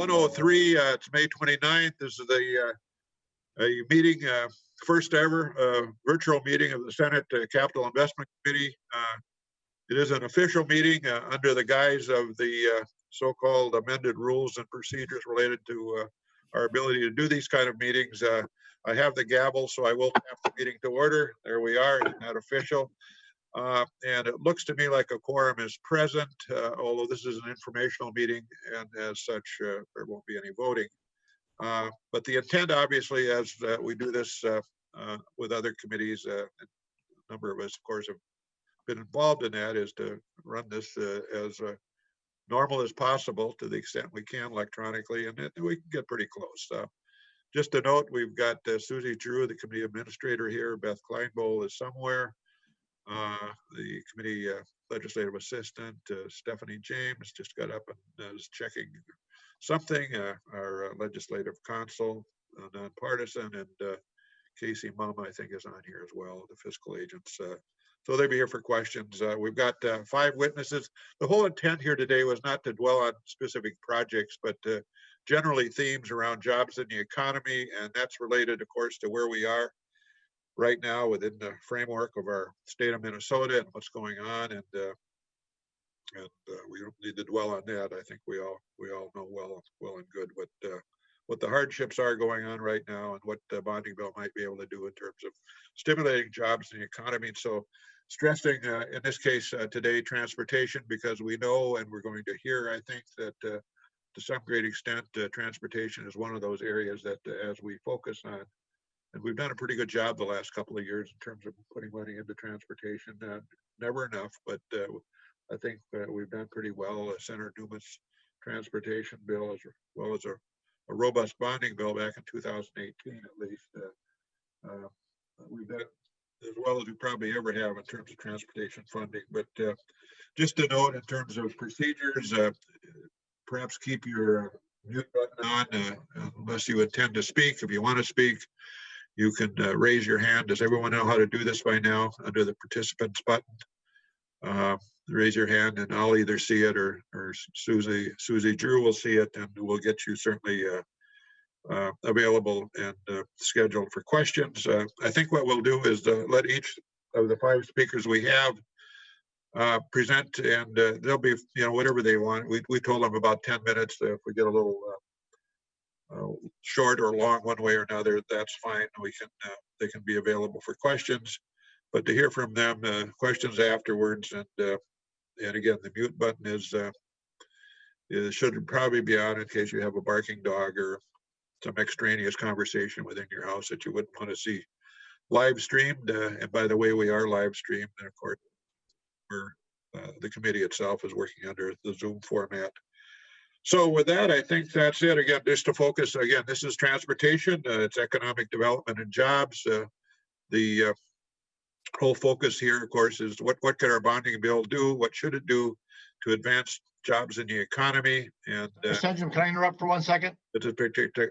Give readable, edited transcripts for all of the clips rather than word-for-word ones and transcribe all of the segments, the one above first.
1:03. It's May 29th. This is a meeting, first ever virtual meeting of the Senate Capital Investment Committee. It is an official meeting under the guise of the so-called amended rules and procedures related to our ability to do these kind of meetings. I have the gavel, so I will tap the meeting to order. There we are. It's not official. And it looks to me like a quorum is present, although this is an informational meeting, and as such, there won't be any voting. But the intent, obviously, as we do this with other committees, a number of us, of course, have been involved in that, is to run this as normal as possible to the extent we can electronically, and we can get pretty close. Just a note, we've got Susie Drew, the committee administrator here. Beth Kleinbowl is somewhere. The committee legislative assistant, Stephanie James, just got up and is checking something. Our legislative counsel, nonpartisan, and Casey Mum, I think, is on here as well, the fiscal agents. So they'll be here for questions. We've got 5 witnesses. The whole intent here today was not to dwell on specific projects, but generally themes around jobs in the economy, and that's related, of course, to where we are right now within the framework of our state of Minnesota and what's going on, and we don't need to dwell on that. I think we all know well and good what the hardships are going on right now and what the bonding bill might be able to do in terms of stimulating jobs in the economy. And so stressing, in this case today, transportation, because we know and we're going to hear, I think, that to some great extent, transportation is one of those areas that as we focus on, and we've done a pretty good job the last couple of years in terms of putting money into transportation. Never enough, but I think we've done pretty well. Senator Newman's transportation bill, as well as a robust bonding bill back in 2018, at least. We've done as well as we probably ever have in terms of transportation funding. But just a note in terms of procedures, perhaps keep your mute button on unless you intend to speak. If you want to speak, you can raise your hand. Does everyone know how to do this by now under the participants button? Raise your hand and I'll either see it or Susie Drew will see it, and we'll get you certainly available and scheduled for questions. I think what we'll do is let each of the 5 speakers we have present, and they'll be, whatever they want. We told them about 10 minutes. If we get a little short or long one way or another, that's fine. They can be available for questions, but to hear from them, questions afterwards. And again, the mute button should probably be on in case you have a barking dog or some extraneous conversation within your house that you wouldn't want to see live streamed. And by the way, we are live streamed, and of course, the committee itself is working under the Zoom format. So with that, I think that's it. Again, just to focus, again, this is transportation, it's economic development and jobs. The whole focus here, of course, is what can our bonding bill do? What should it do to advance jobs in the economy? And Mr. can I interrupt for 1 second?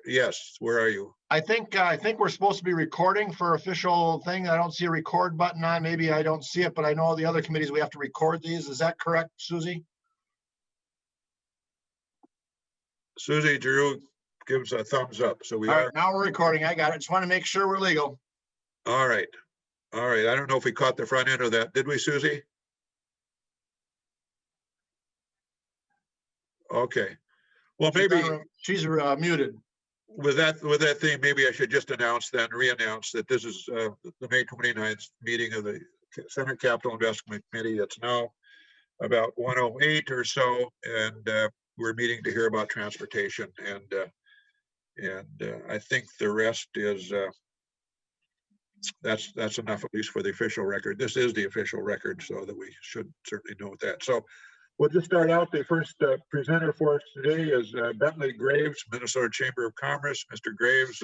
Yes, where are you? I think we're supposed to be recording for official thing. I don't see a record button on. Maybe I don't see it, but I know the other committees we have to record these. Is that correct, Susie? Susie Drew gives a thumbs up. So we are. Right, now we're recording. I got it. Just want to make sure we're legal. All right. All right. I don't know if we caught the front end of that. Did we, Susie? Okay. Well, maybe she's muted. With that theme, maybe I should just re-announce that this is the May 29th meeting of the Senate Capital Investment Committee. It's now about 1:08 or so, and we're meeting to hear about transportation, and I think the rest is that's enough, at least for the official record. This is the official record, so that we should certainly note that. So we'll just start out. The first presenter for us today is Bethany Graves, Minnesota Chamber of Commerce. Mr. Graves,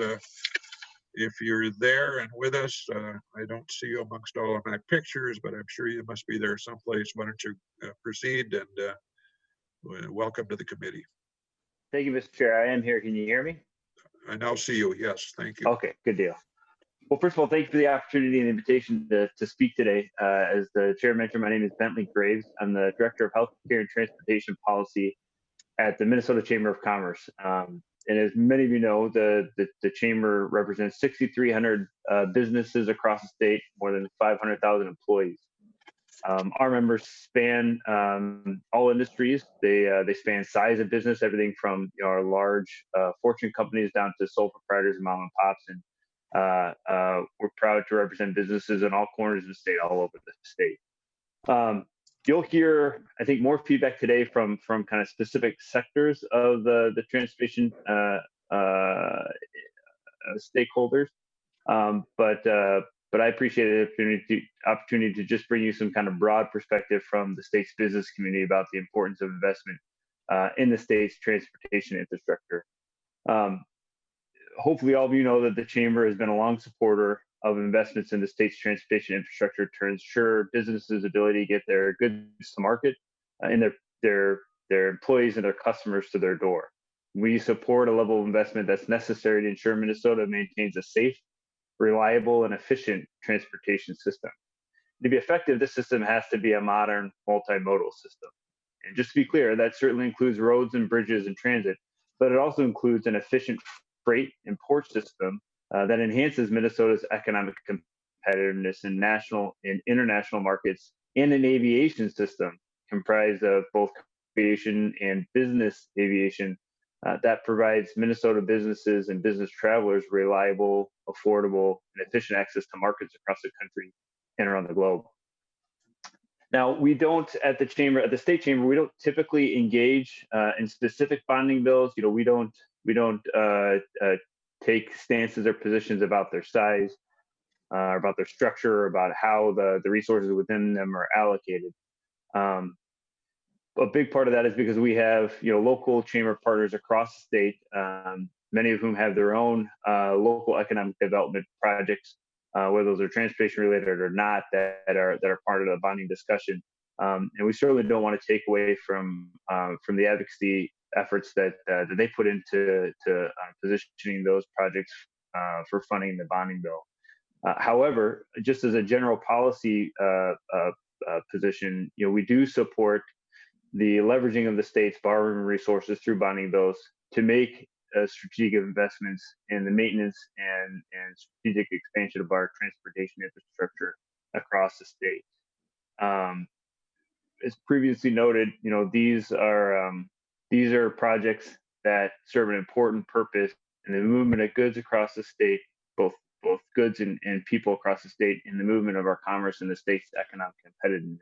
if you're there and with us, I don't see you amongst all of my pictures, but I'm sure you must be there someplace. Why don't you proceed, and welcome to the committee. Thank you, Mr. Chair. I am here. Can you hear me? I now see you. Yes, thank you. Okay, good deal. Well, first of all, thank you for the opportunity and invitation to speak today. As the chair mentioned, my name is Bentley Graves. I'm the Director of Healthcare and Transportation Policy at the Minnesota Chamber of Commerce. And as many of you know, the chamber represents 6,300 businesses across the state, more than 500,000 employees. Our members span all industries. They span size of business, everything from our large fortune companies down to sole proprietors and mom and pops. And we're proud to represent businesses in all corners of the state, all over the state. You'll hear, I think, more feedback today from kind of specific sectors of the transportation stakeholders. But I appreciate the opportunity to just bring you some kind of broad perspective from the state's business community about the importance of investment in the state's transportation infrastructure. Hopefully all of you know that the Chamber has been a long supporter of investments in the state's transportation infrastructure to ensure businesses' ability to get their goods to market and their employees and their customers to their door. We support a level of investment that's necessary to ensure Minnesota maintains a safe, reliable, and efficient transportation system. To be effective, this system has to be a modern multimodal system. And just to be clear, that certainly includes roads and bridges and transit, but it also includes an efficient freight and port system that enhances Minnesota's economic competitiveness in national and international markets, and an aviation system comprised of both aviation and business aviation that provides Minnesota businesses and business travelers reliable, affordable, and efficient access to markets across the country and around the globe. Now, we don't at the state chamber, we don't typically engage in specific bonding bills. We don't take stances or positions about their size, about their structure, or about how the resources within them are allocated. A big part of that is because we have local chamber partners across the state, many of whom have their own local economic development projects, whether those are transportation related or not, that are part of the bonding discussion. And we certainly don't want to take away from the advocacy efforts that they put into positioning those projects for funding the bonding bill. However, just as a general policy position, we do support the leveraging of the state's borrowing resources through bonding bills to make strategic investments in the maintenance and strategic expansion of our transportation infrastructure across the state. As previously noted, these are projects that serve an important purpose in the movement of goods across the state, both goods and people across the state, in the movement of our commerce and the state's economic competitiveness.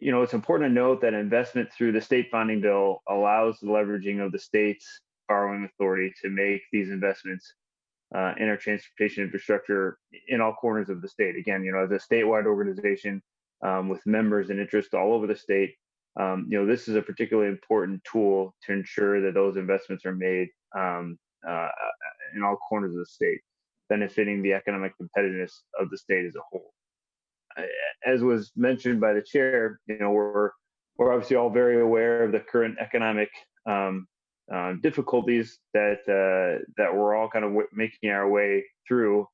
It's important to note that investment through the state bonding bill allows the leveraging of the state's borrowing authority to make these investments in our transportation infrastructure in all corners of the state. Again, as a statewide organization with members and interests all over the state, this is a particularly important tool to ensure that those investments are made in all corners of the state, benefiting the economic competitiveness of the state as a whole. As was mentioned by the chair, we're obviously all very aware of the current economic difficulties that we're all kind of making our way through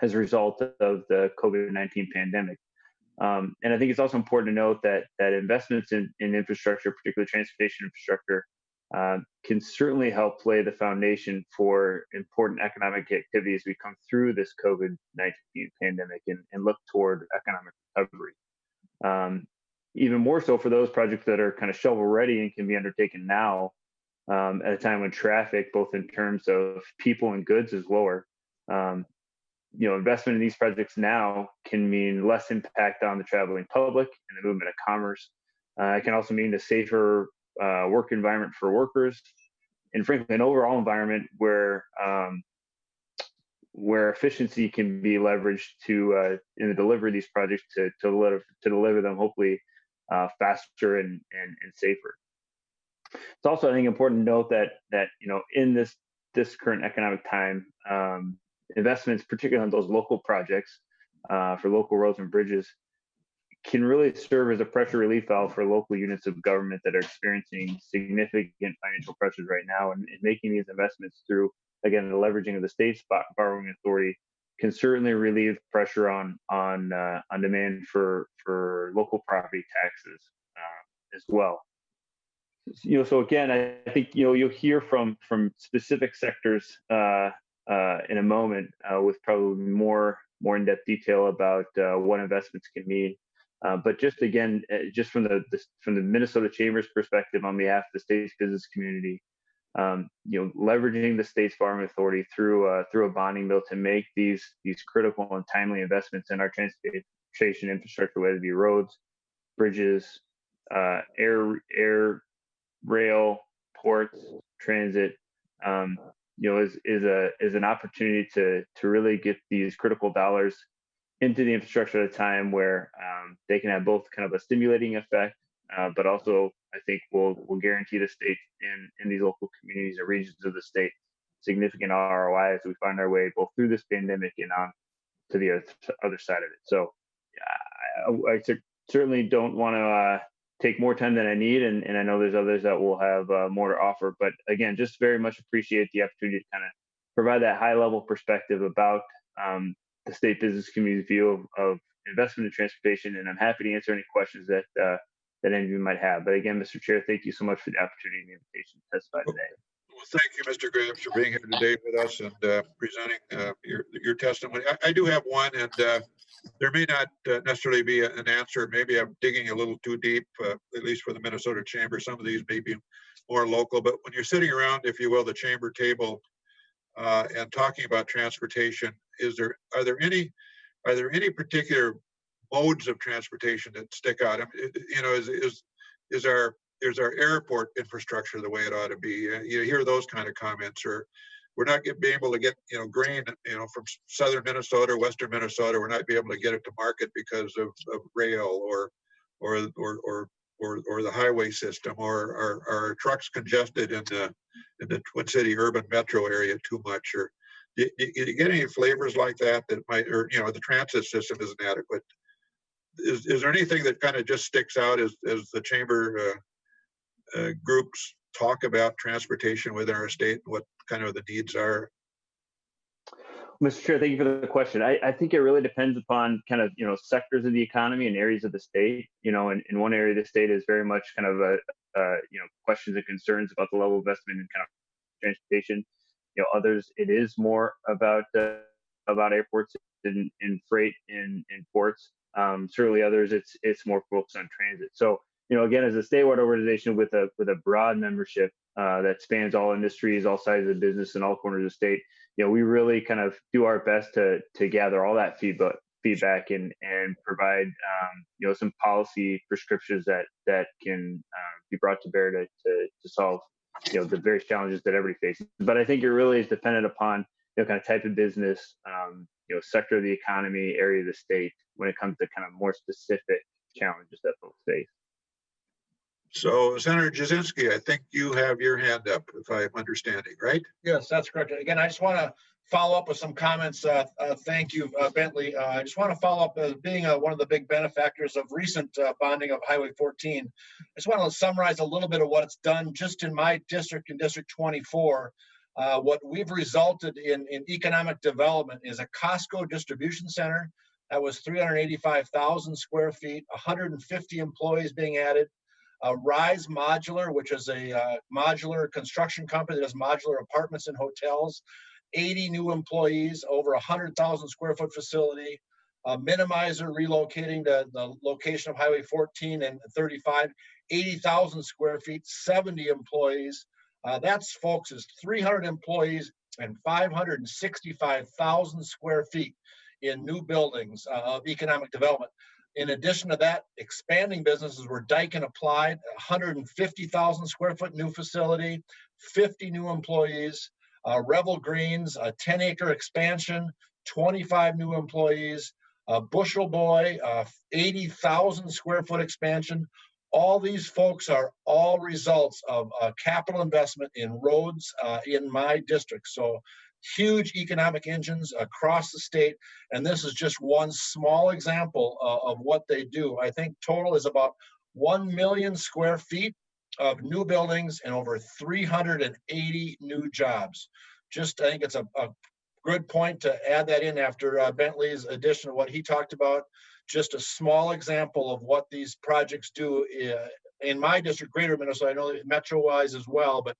as a result of the COVID-19 pandemic. And I think it's also important to note that investments in infrastructure, particularly transportation infrastructure, can certainly help lay the foundation for important economic activity as we come through this COVID-19 pandemic and look toward economic recovery. Even more so for those projects that are kind of shovel ready and can be undertaken now at a time when traffic, both in terms of people and goods, is lower. Investment in these projects now can mean less impact on the traveling public and the movement of commerce. It can also mean a safer work environment for workers, and frankly, an overall environment where efficiency can be leveraged to in the delivery of these projects to deliver them hopefully faster and safer. It's also, I think, important to note that in this current economic time, investments, particularly on those local projects for local roads and bridges, can really serve as a pressure relief valve for local units of government that are experiencing significant financial pressures right now. And making these investments through, again, the leveraging of the state's borrowing authority can certainly relieve pressure on demand for local property taxes as well. So again, I think you'll hear from specific sectors in a moment with probably more in-depth detail about what investments can mean. But just again, just from the Minnesota Chamber's perspective, on behalf of the state's business community, leveraging the state's farm authority through a bonding bill to make these critical and timely investments in our transportation infrastructure, whether it be roads, bridges, air, rail, ports, transit, is an opportunity to really get these critical dollars into the infrastructure at a time where they can have both kind of a stimulating effect, but also I think will guarantee the state in these local communities or regions of the state significant ROI as we find our way both through this pandemic and on to the other side of it. So I certainly don't want to take more time than I need, and I know there's others that will have more to offer. But again, just very much appreciate the opportunity to kind of provide that high level perspective about the state business community's view of investment in transportation, and I'm happy to answer any questions that any of you might have. But again, Mr. Chair, thank you so much for the opportunity and the invitation to testify today. Well, thank you, Mr. Graves, for being here today with us and presenting your testimony. I do have one, and there may not necessarily be an answer. Maybe I'm digging a little too deep, at least for the Minnesota Chamber. Some of these may be more local, but when you're sitting around, if you will, the chamber table and talking about transportation, are there any particular modes of transportation that stick out? I mean, is our airport infrastructure the way it ought to be? You hear those kind of comments, or we're not being able to get grain from southern Minnesota, western Minnesota. We're not being able to get it to market because of rail or the highway system, or are trucks congested in the Twin City urban metro area too much, or do you get any flavors like that might, or the transit system isn't adequate? Is there anything that kind of just sticks out as the chamber groups talk about transportation within our state and what kind of the needs are? Mr. Chair, thank you for the question. I think it really depends upon kind of sectors of the economy and areas of the state. In one area of the state is very much kind of questions and concerns about the level of investment in kind of transportation. Others, it is more about airports and freight in ports. Certainly others, it's more focused on transit. So again, as a statewide organization with a broad membership that spans all industries, all sizes of business, and all corners of the state, we really kind of do our best to gather all that feedback and provide some policy prescriptions that can be brought to bear to solve the various challenges that everybody faces. But I think it really is dependent upon kind of type of business, sector of the economy, area of the state, when it comes to kind of more specific challenges that folks face. So, Senator Jasinski, I think you have your hand up, if I'm understanding, right? Yes, that's correct. Again, I just want to follow up with some comments. Thank you, Bentley. I just want to follow up as being one of the big benefactors of recent bonding of Highway 14. I just want to summarize a little bit of what it's done just in my district, in District 24. What we've resulted in economic development is a Costco distribution center that was 385,000 square feet, 150 employees being added. Rise Modular, which is a modular construction company that does modular apartments and hotels, 80 new employees, over 100,000 square foot facility. Minimizer relocating to the location of Highway 14 and 35, 80,000 square feet, 70 employees. That's, folks, is 300 employees and 565,000 square feet in new buildings of economic development. In addition to that, expanding businesses were Daikin Applied, 150,000 square foot new facility, 50 new employees. Revel Greens, a 10-acre expansion, 25 new employees. Bushel Boy, 80,000 square foot expansion. All these folks are all results of capital investment in roads in my district. So huge economic engines across the state. And this is just one small example of what they do. I think total is about 1 million square feet of new buildings and over 380 new jobs. Just, I think it's a good point to add that in after Bentley's addition of what he talked about. Just a small example of what these projects do in my district, greater Minnesota, I know that metro-wise as well, but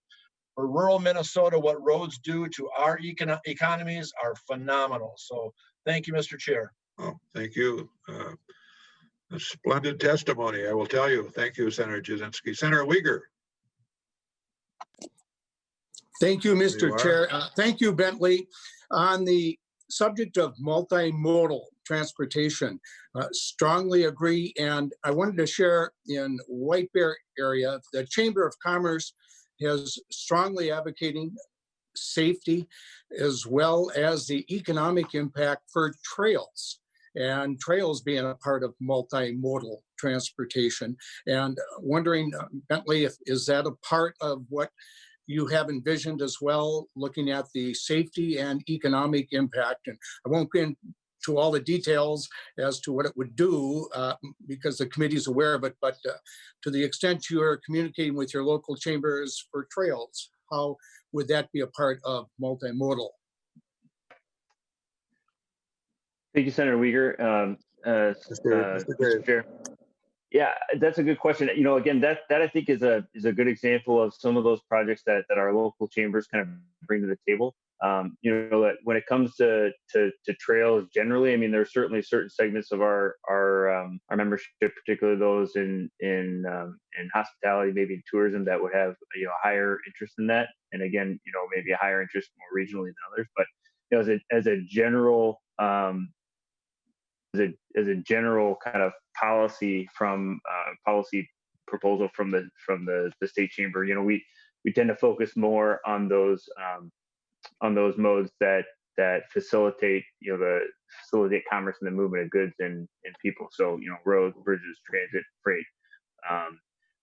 for rural Minnesota, what roads do to our economies are phenomenal. So thank you, Mr. Chair. Oh, thank you. A splendid testimony, I will tell you. Thank you, Senator Jasinski. Senator Uyghur. Thank you, There Mr. you are. Chair. Thank you, Bentley. On the subject of multimodal transportation, strongly agree. And I wanted to share in White Bear area, the Chamber of Commerce is strongly advocating safety as well as the economic impact for trails, and trails being a part of multimodal transportation. And wondering, Bentley, is that a part of what you have envisioned as well, looking at the safety and economic impact? And I won't get into all the details as to what it would do because the committee is aware of it, but to the extent you are communicating with your local chambers for trails, how would that be a part of multimodal? Thank you, Senator Uyghur. Mr. Mr. Graves. Chair. Yeah, that's a good question. You know, again, that I think is a good example of some of those projects that our local chambers kind of bring to the table. You know, that when it comes to trails generally, I mean, there's certainly certain segments of our membership, particularly those in hospitality, maybe in tourism, that would have, you know, higher interest in that. And again, you know, maybe a higher interest more regionally than others. But you know, as a general as a general kind of policy policy proposal from the state chamber, you know, we tend to focus more on those modes that facilitate, you know, facilitate commerce and the movement of goods and people. So, you know, roads, bridges, transit, freight.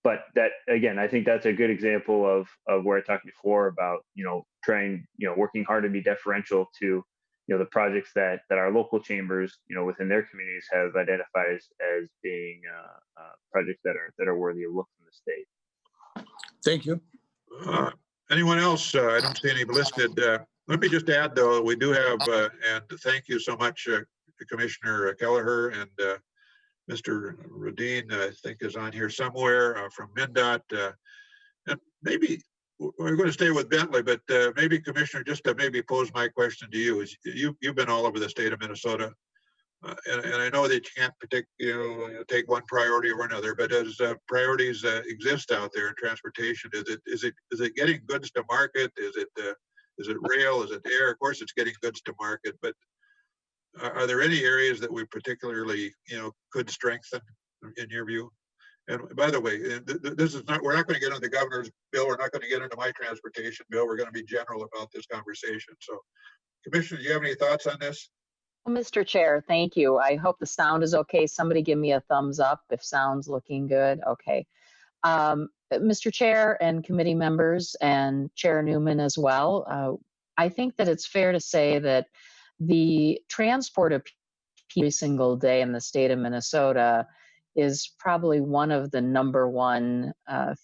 But that, again, I think that's a good example of where I talked before about, you know, working hard to be deferential to, you know, the projects that our local chambers, you know, within their communities have identified as being projects that are worthy of look from the state. Thank you. Anyone else? I don't see any listed. Let me just add, though, we do have, and thank you so much, Commissioner Kelleher, and Mr. Radin, I think, is on here somewhere from MnDOT. And maybe we're going to stay with Bentley, but maybe, Commissioner, just to maybe pose my question to you, is you've been all over the state of Minnesota, and I know that you can't take one priority over another, but as priorities exist out there in transportation, is it getting goods to market? Is it rail? Is it air? Of course, it's getting goods to market, but are there any areas that we particularly, you know, could strengthen in your view? And by the way, this is not, we're not going to get into the governor's bill. We're not going to get into my transportation bill. We're going to be general about this conversation. So, Commissioner, do you have any thoughts on this? Well, Mr. Chair, thank you. I hope the sound is okay. Somebody give me a thumbs up if sound's looking good. Okay. Mr. Chair and committee members and Chair Newman as well, I think that it's fair to say that the transport of people every single day in the state of Minnesota is probably one of the number one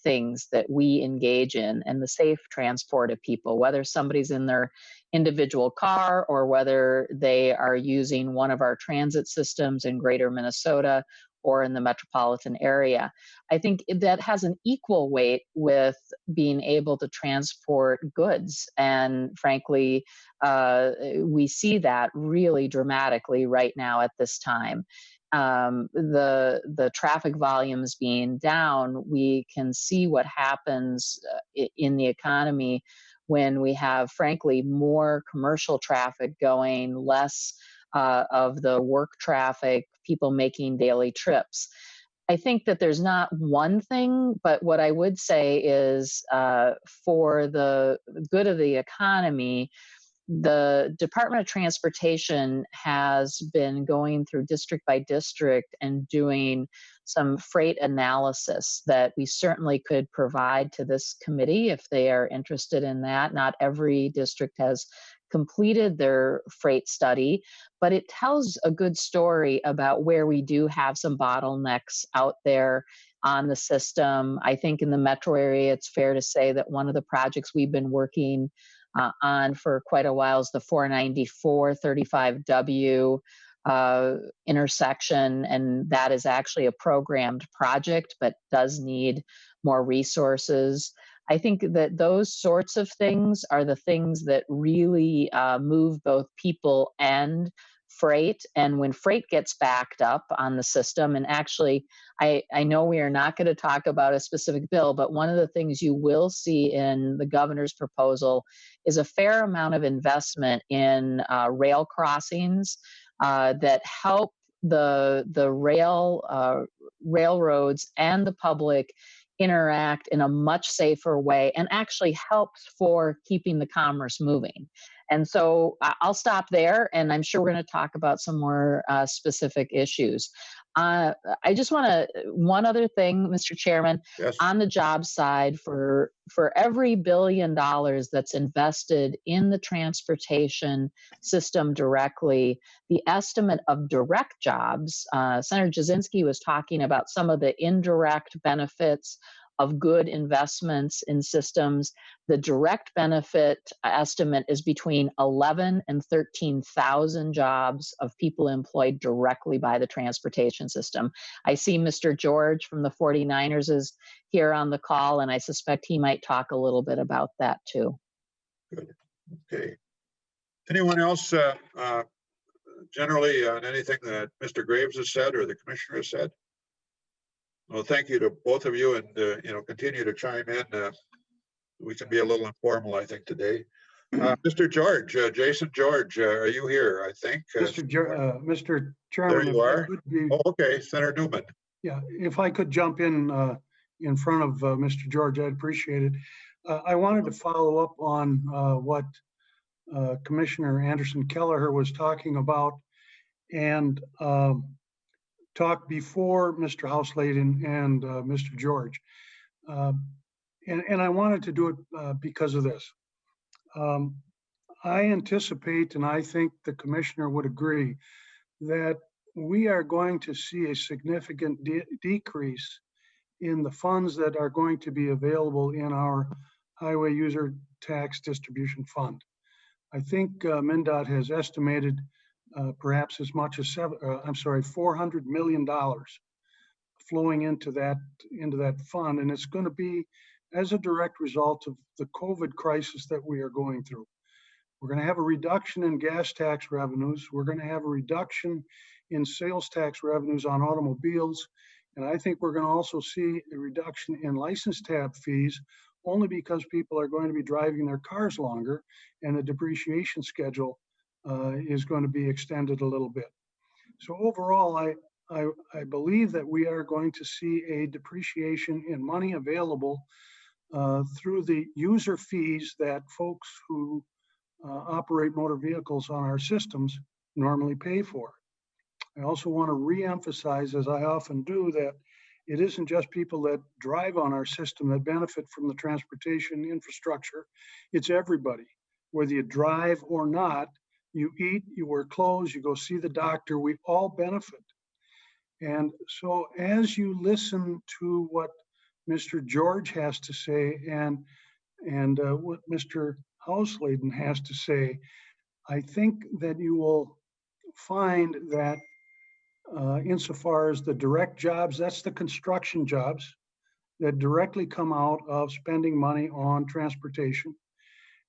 things that we engage in, and the safe transport of people, whether somebody's in their individual car or whether they are using one of our transit systems in greater Minnesota or in the metropolitan area. I think that has an equal weight with being able to transport goods. And frankly, we see that really dramatically right now at this time. The traffic volumes being down, we can see what happens in the economy when we have, frankly, more commercial traffic going, less of the work traffic, people making daily trips. I think that there's not one thing, but what I would say is for the good of the economy, the Department of Transportation has been going through district by district and doing some freight analysis that we certainly could provide to this committee if they are interested in that. Not every district has completed their freight study, but it tells a good story about where we do have some bottlenecks out there on the system. I think in the metro area, it's fair to say that one of the projects we've been working on for quite a while is the 494 35W intersection, and that is actually a programmed project, but does need more resources. I think that those sorts of things are the things that really move both people and freight. And when freight gets backed up on the system, and actually, I know we are not going to talk about a specific bill, but one of the things you will see in the governor's proposal is a fair amount of investment in rail crossings that help the railroads and the public interact in a much safer way, and actually helps for keeping the commerce moving. And so I'll stop there, and I'm sure we're going to talk about some more specific issues. I just want to, one other thing, Mr. Chairman, Yes. on the job side, for every $1 billion that's invested in the transportation system directly, the estimate of direct jobs, Senator Jasinski was talking about some of the indirect benefits of good investments in systems. The direct benefit estimate is between 11 and 13,000 jobs of people employed directly by the transportation system. I see Mr. George from the 49ers is here on the call, and I suspect he might talk a little bit about that too. Good. Okay. Anyone else generally on anything that Mr. Graves has said or the commissioner has said? Well, thank you to both of you, and continue to chime in. We can be a little informal, I think, today. Mr. George, Jason George, are you here? I think. Mr. Chairman, there you are. Be, oh, okay, Senator Newman. Yeah, if I could jump in front of Mr. George, I'd appreciate it. I wanted to follow up on what Commissioner Anderson Kelleher was talking about, and talk before Mr. Housleyden and Mr. George. And I wanted to do it because of this. I anticipate, and I think the commissioner would agree, that we are going to see a significant decrease in the funds that are going to be available in our Highway User Tax Distribution Fund. I think MnDOT has estimated perhaps as much as $400 million flowing into that fund, and it's going to be as a direct result of the COVID crisis that we are going through. We're going to have a reduction in gas tax revenues. We're going to have a reduction in sales tax revenues on automobiles, and I think we're going to also see a reduction in license tab fees, only because people are going to be driving their cars longer, and the depreciation schedule is going to be extended a little bit. So overall, I believe that we are going to see a depreciation in money available through the user fees that folks who operate motor vehicles on our systems normally pay for. I also want to re-emphasize, as I often do, that it isn't just people that drive on our system that benefit from the transportation infrastructure. It's everybody. Whether you drive or not, you eat, you wear clothes, you go see the doctor, we all benefit. And so as you listen to what Mr. George has to say and what Mr. Housleyden has to say, I think that you will find that insofar as the direct jobs, that's the construction jobs that directly come out of spending money on transportation.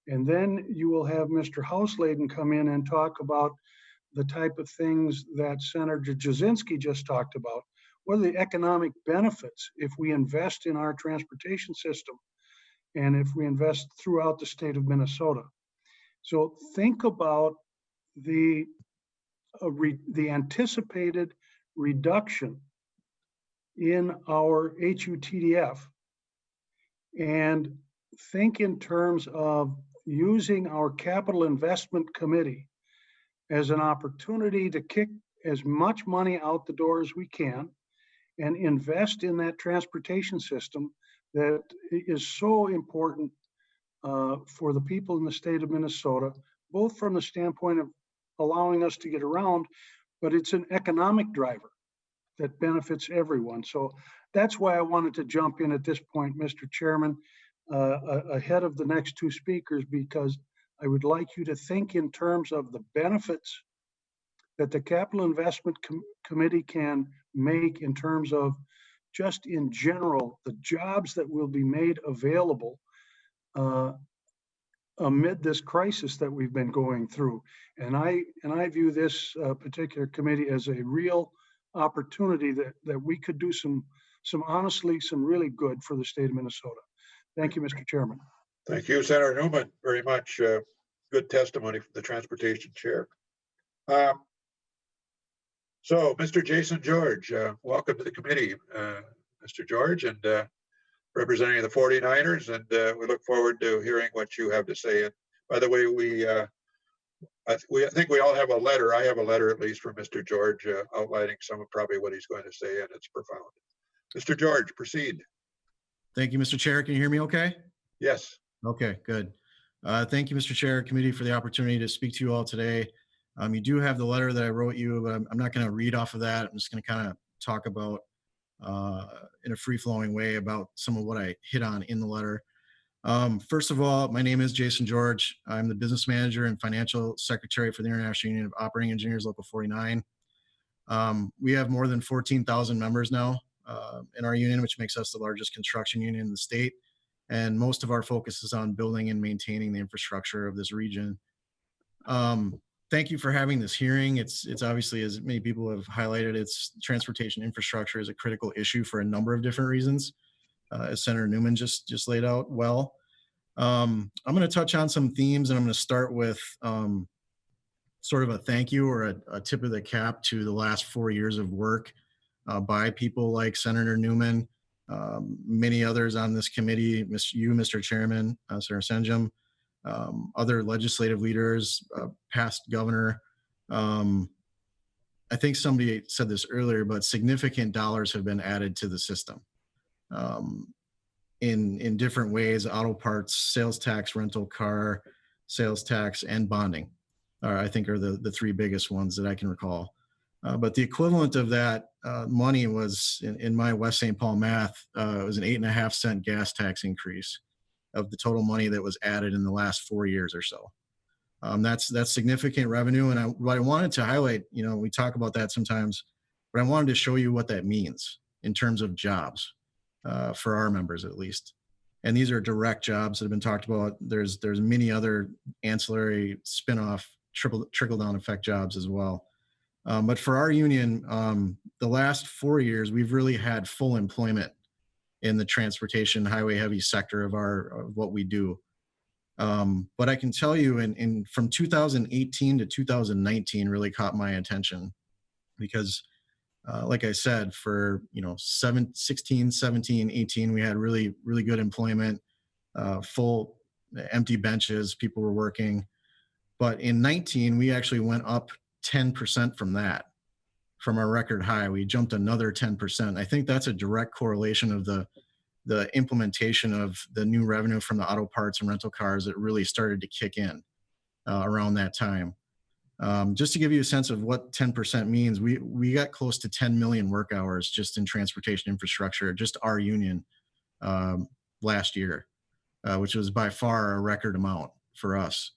And then you will have Mr. Housleyden come in and talk about the type of things that Senator Jasinski just talked about. What are the economic benefits if we invest in our transportation system and if we invest throughout the state of Minnesota? So think about the anticipated reduction in our HUTDF, and think in terms of using our capital investment committee as an opportunity to kick as much money out the door as we can and invest in that transportation system that is so important for the people in the state of Minnesota, both from the standpoint of allowing us to get around, but it's an economic driver that benefits everyone. So that's why I wanted to jump in at this point, Mr. Chairman, ahead of the next two speakers, because I would like you to think in terms of the benefits that the Capital Investment Committee can make in terms of just in general, the jobs that will be made available amid this crisis that we've been going through. And I view this particular committee as a real opportunity that we could do some honestly, some really good for the state of Minnesota. Thank you, Mr. Chairman. Thank you, Senator Newman, very much. Good testimony from the Transportation Chair. So, Mr. Jason George, welcome to the committee, Mr. George, and representing the 49ers, and we look forward to hearing what you have to say. And by the way, I think we all have a letter. I have a letter at least from Mr. George outlining some of probably what he's going to say, and it's profound. Mr. George, proceed. Thank you, Mr. Chair. Can you hear me okay? Yes. Okay, good. Thank you, Mr. Chair, committee, for the opportunity to speak to you all today. You do have the letter that I wrote you, but I'm not going to read off of that. I'm just going to kind of talk about in a free-flowing way about some of what I hit on in the letter. First of all, my name is Jason George. I'm the business manager and financial secretary for the International Union of Operating Engineers, Local 49. We have more than 14,000 members now in our union, which makes us the largest construction union in the state. And most of our focus is on building and maintaining the infrastructure of this region. Thank you for having this hearing. It's obviously, as many people have highlighted, it's transportation infrastructure is a critical issue for a number of different reasons, as Senator Newman just laid out well. I'm going to touch on some themes, and I'm going to start with sort of a thank you or a tip of the cap to the last 4 years of work by people like Senator Newman, many others on this committee, you, Mr. Chairman, Senator Senjum, other legislative leaders, past governor. I think somebody said this earlier, but significant dollars have been added to the system in different ways: auto parts, sales tax, rental car, sales tax, and bonding. I think are the three biggest ones that I can recall. But the equivalent of that money was, in my West St. Paul math, it was an 8.5-cent gas tax increase of the total money that was added in the last 4 years or so. That's significant revenue. And what I wanted to highlight, we talk about that sometimes, but I wanted to show you what that means in terms of jobs for our members, at least. And these are direct jobs that have been talked about. There's many other ancillary spinoff trickle-down effect jobs as well. But for our union, the last 4 years, we've really had full employment in the transportation highway heavy sector of what we do. But I can tell you from 2018 to 2019 really caught my attention because like I said, for 16, 17, 18, we had really, really good employment, full empty benches, people were working. But in 19, we actually went up 10% from our record high. We jumped another 10%. I think that's a direct correlation of the implementation of the new revenue from the auto parts and rental cars that really started to kick in around that time. Just to give you a sense of what 10% means, we got close to 10 million work hours just in transportation infrastructure, just our union last year, which was by far a record amount for us.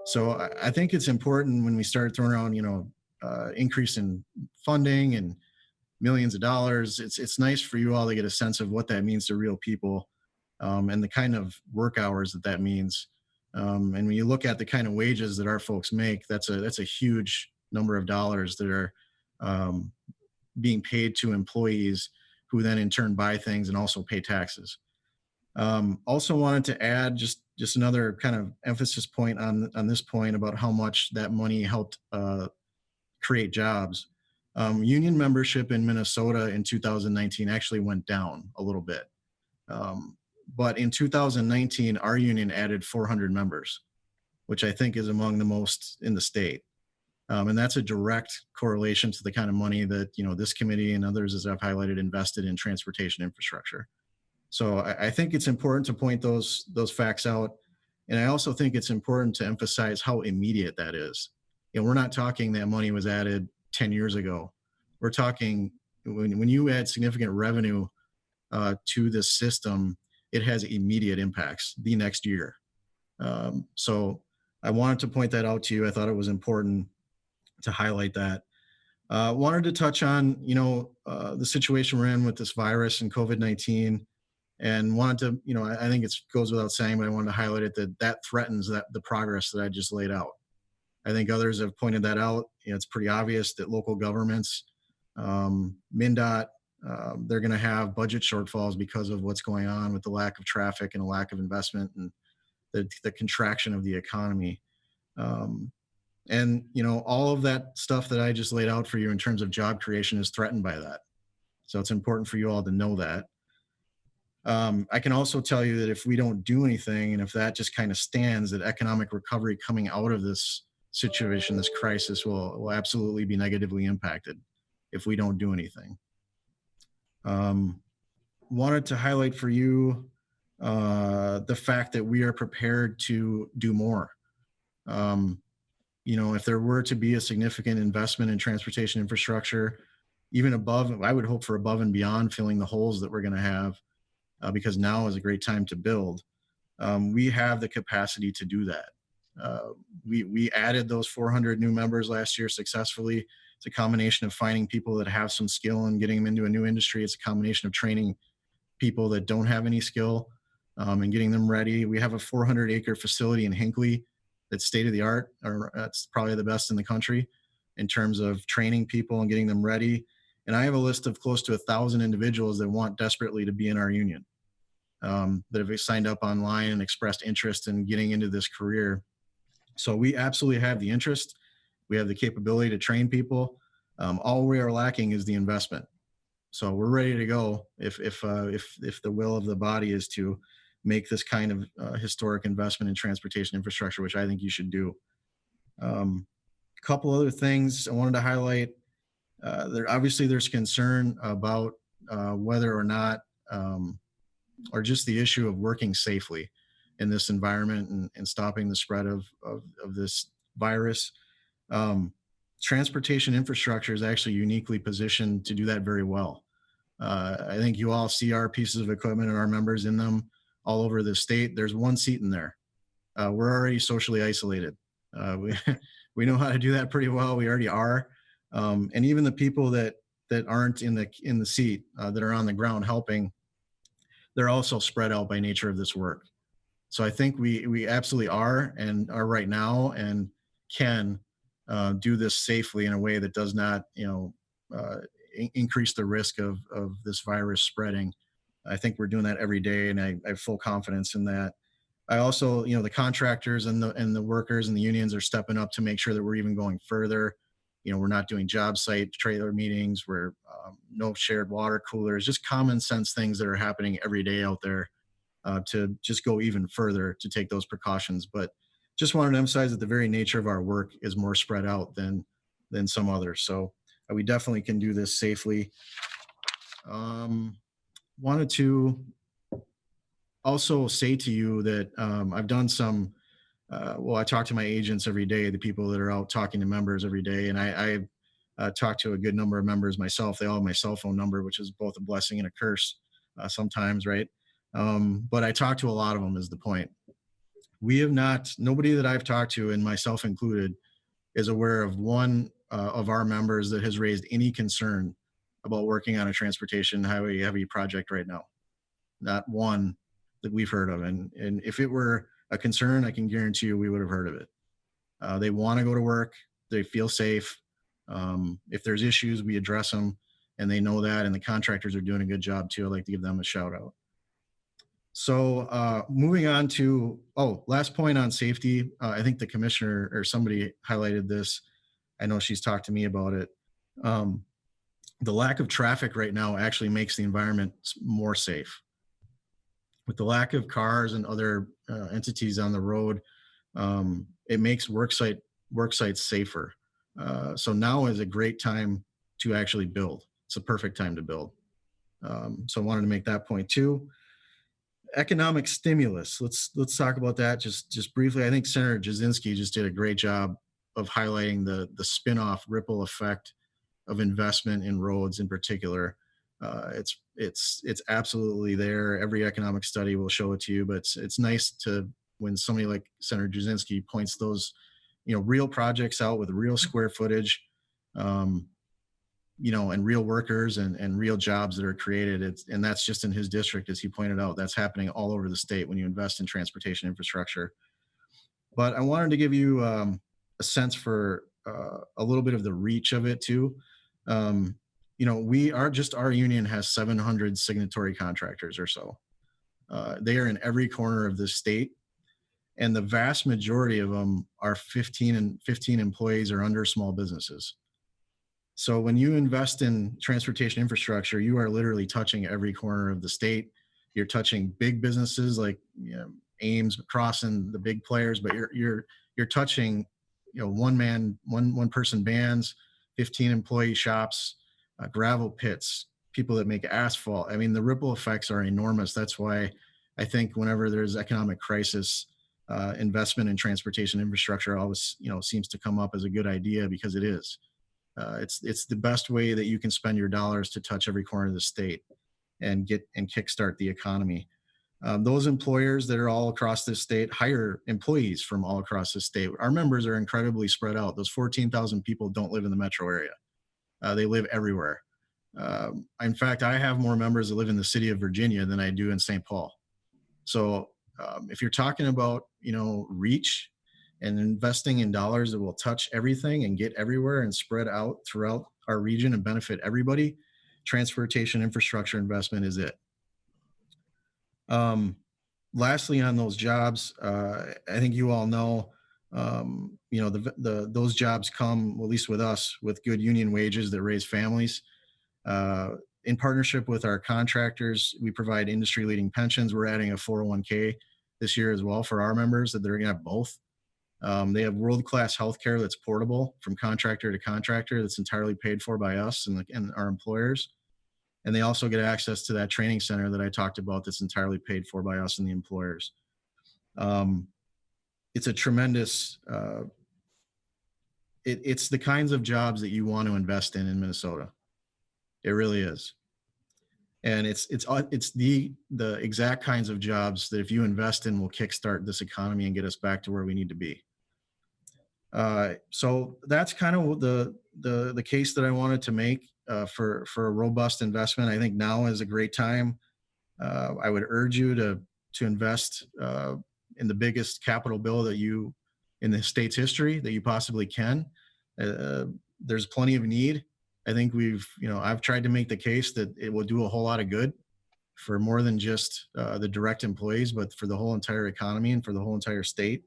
So I think it's important when we start throwing around, increase in funding and millions of dollars. It's nice for you all to get a sense of what that means to real people and the kind of work hours that means. And when you look at the kind of wages that our folks make, that's a huge number of dollars that are being paid to employees who then in turn buy things and also pay taxes. Also wanted to add just another kind of emphasis point on this point about how much that money helped create jobs. Union membership in Minnesota in 2019 actually went down a little bit. But in 2019, our union added 400 members, which I think is among the most in the state. And that's a direct correlation to the kind of money that, this committee and others, as I've highlighted, invested in transportation infrastructure. So I think it's important to point those facts out. And I also think it's important to emphasize how immediate that is. We're not talking that money was added 10 years ago. We're talking when you add significant revenue to this system, it has immediate impacts the next year. So I wanted to point that out to you. I thought it was important. to highlight that. Wanted to touch on, the situation we're in with this virus and COVID-19, and wanted to, I think it goes without saying, but I wanted to highlight it that threatens the progress that I just laid out. I think others have pointed that out. It's pretty obvious that local governments, MnDOT, they're going to have budget shortfalls because of what's going on with the lack of traffic and a lack of investment and the contraction of the economy. And all of that stuff that I just laid out for you in terms of job creation is threatened by that. So it's important for you all to know that. I can also tell you that if we don't do anything, and if that just kind of stands, that economic recovery coming out of this situation, this crisis, will absolutely be negatively impacted if we don't do anything. Wanted to highlight for you the fact that we are prepared to do more. If there were to be a significant investment in transportation infrastructure, even above, I would hope for above and beyond filling the holes that we're going to have, because now is a great time to build. We have the capacity to do that. We added those 400 new members last year successfully. It's a combination of finding people that have some skill and getting them into a new industry. It's a combination of training people that don't have any skill and getting them ready. We have a 400-acre facility in Hinckley that's state of the art, or that's probably the best in the country in terms of training people and getting them ready. And I have a list of close to 1,000 individuals that want desperately to be in our union, that have signed up online and expressed interest in getting into this career. So we absolutely have the interest. We have the capability to train people. All we are lacking is the investment. So we're ready to go if the will of the body is to make this kind of historic investment in transportation infrastructure, which I think you should do. A couple other things I wanted to highlight. There's concern about whether or not, or just the issue of working safely in this environment and stopping the spread of this virus. Transportation infrastructure is actually uniquely positioned to do that very well. I think you all see our pieces of equipment and our members in them all over the state. There's one seat in there. We're already socially isolated. We know how to do that pretty well. We already are. And even the people that aren't in the seat, that are on the ground helping, they're also spread out by nature of this work. So I think we absolutely are right now and can do this safely in a way that does not, increase the risk of this virus spreading. I think we're doing that every day, and I have full confidence in that. I also, the contractors and the workers and the unions are stepping up to make sure that we're even going further. We're not doing job site trailer meetings. We're no shared water coolers, just common sense things that are happening every day out there to just go even further to take those precautions. But just wanted to emphasize that the very nature of our work is more spread out than some others. So we definitely can do this safely. Wanted to also say to you that I've done some, I talk to my agents every day, the people that are out talking to members every day. And I talk to a good number of members myself. They all have my cell phone number, which is both a blessing and a curse sometimes, right? But I talk to a lot of them is the point. Nobody that I've talked to, and myself included, is aware of one of our members that has raised any concern about working on a transportation highway heavy project right now. Not one that we've heard of. And if it were a concern, I can guarantee you we would have heard of it. They want to go to work. They feel safe. If there's issues, we address them, and they know that, and the contractors are doing a good job too. I'd like to give them a shout out. So moving on to, last point on safety. I think the commissioner or somebody highlighted this. I know she's talked to me about it. The lack of traffic right now actually makes the environment more safe. With the lack of cars and other entities on the road, it makes work sites safer. So now is a great time to actually build. It's a perfect time to build. So I wanted to make that point too. Economic stimulus. Let's talk about that just briefly. I think Senator Jasinski just did a great job of highlighting the spin-off ripple effect of investment in roads in particular. It's absolutely there. Every economic study will show it to you, but it's nice to, when somebody like Senator Jasinski points those real projects out with real square footage, and real workers and real jobs that are created. And that's just in his district, as he pointed out. That's happening all over the state when you invest in transportation infrastructure. But I wanted to give you a sense for a little bit of the reach of it too. Our union has 700 signatory contractors or so. They are in every corner of the state, and the vast majority of them are 15 employees or under small businesses. So when you invest in transportation infrastructure, you are literally touching every corner of the state. You're touching big businesses like Ames, Crossing, the big players, but you're touching one person bands, 15 employee shops, gravel pits, people that make asphalt. I mean, the ripple effects are enormous. That's why I think whenever there's economic crisis, investment in transportation infrastructure always seems to come up as a good idea, because it is. It's the best way that you can spend your dollars to touch every corner of the state and kickstart the economy. Those employers that are all across this state hire employees from all across the state. Our members are incredibly spread out. Those 14,000 people don't live in the metro area. They live everywhere. In fact, I have more members that live in the city of Virginia than I do in St. Paul. So if you're talking about, reach and investing in dollars that will touch everything and get everywhere and spread out throughout our region and benefit everybody, transportation infrastructure investment is it. Lastly, on those jobs, I think you all know, those jobs come, at least with us, with good union wages that raise families. In partnership with our contractors, we provide industry-leading pensions. We're adding a 401k this year as well for our members, that they're going to have both. They have world-class healthcare that's portable from contractor to contractor, that's entirely paid for by us and our employers. And they also get access to that training center that I talked about, that's entirely paid for by us and the employers. It's a tremendous, it's the kinds of jobs that you want to invest in Minnesota. It really is. And it's the exact kinds of jobs that if you invest in will kickstart this economy and get us back to where we need to be. So that's kind of the case that I wanted to make for a robust investment. I think now is a great time. I would urge you to invest in the biggest capital bill in the state's history that you possibly can. There's plenty of need. I think I've tried to make the case that it will do a whole lot of good for more than just the direct employees, but for the whole entire economy and for the whole entire state.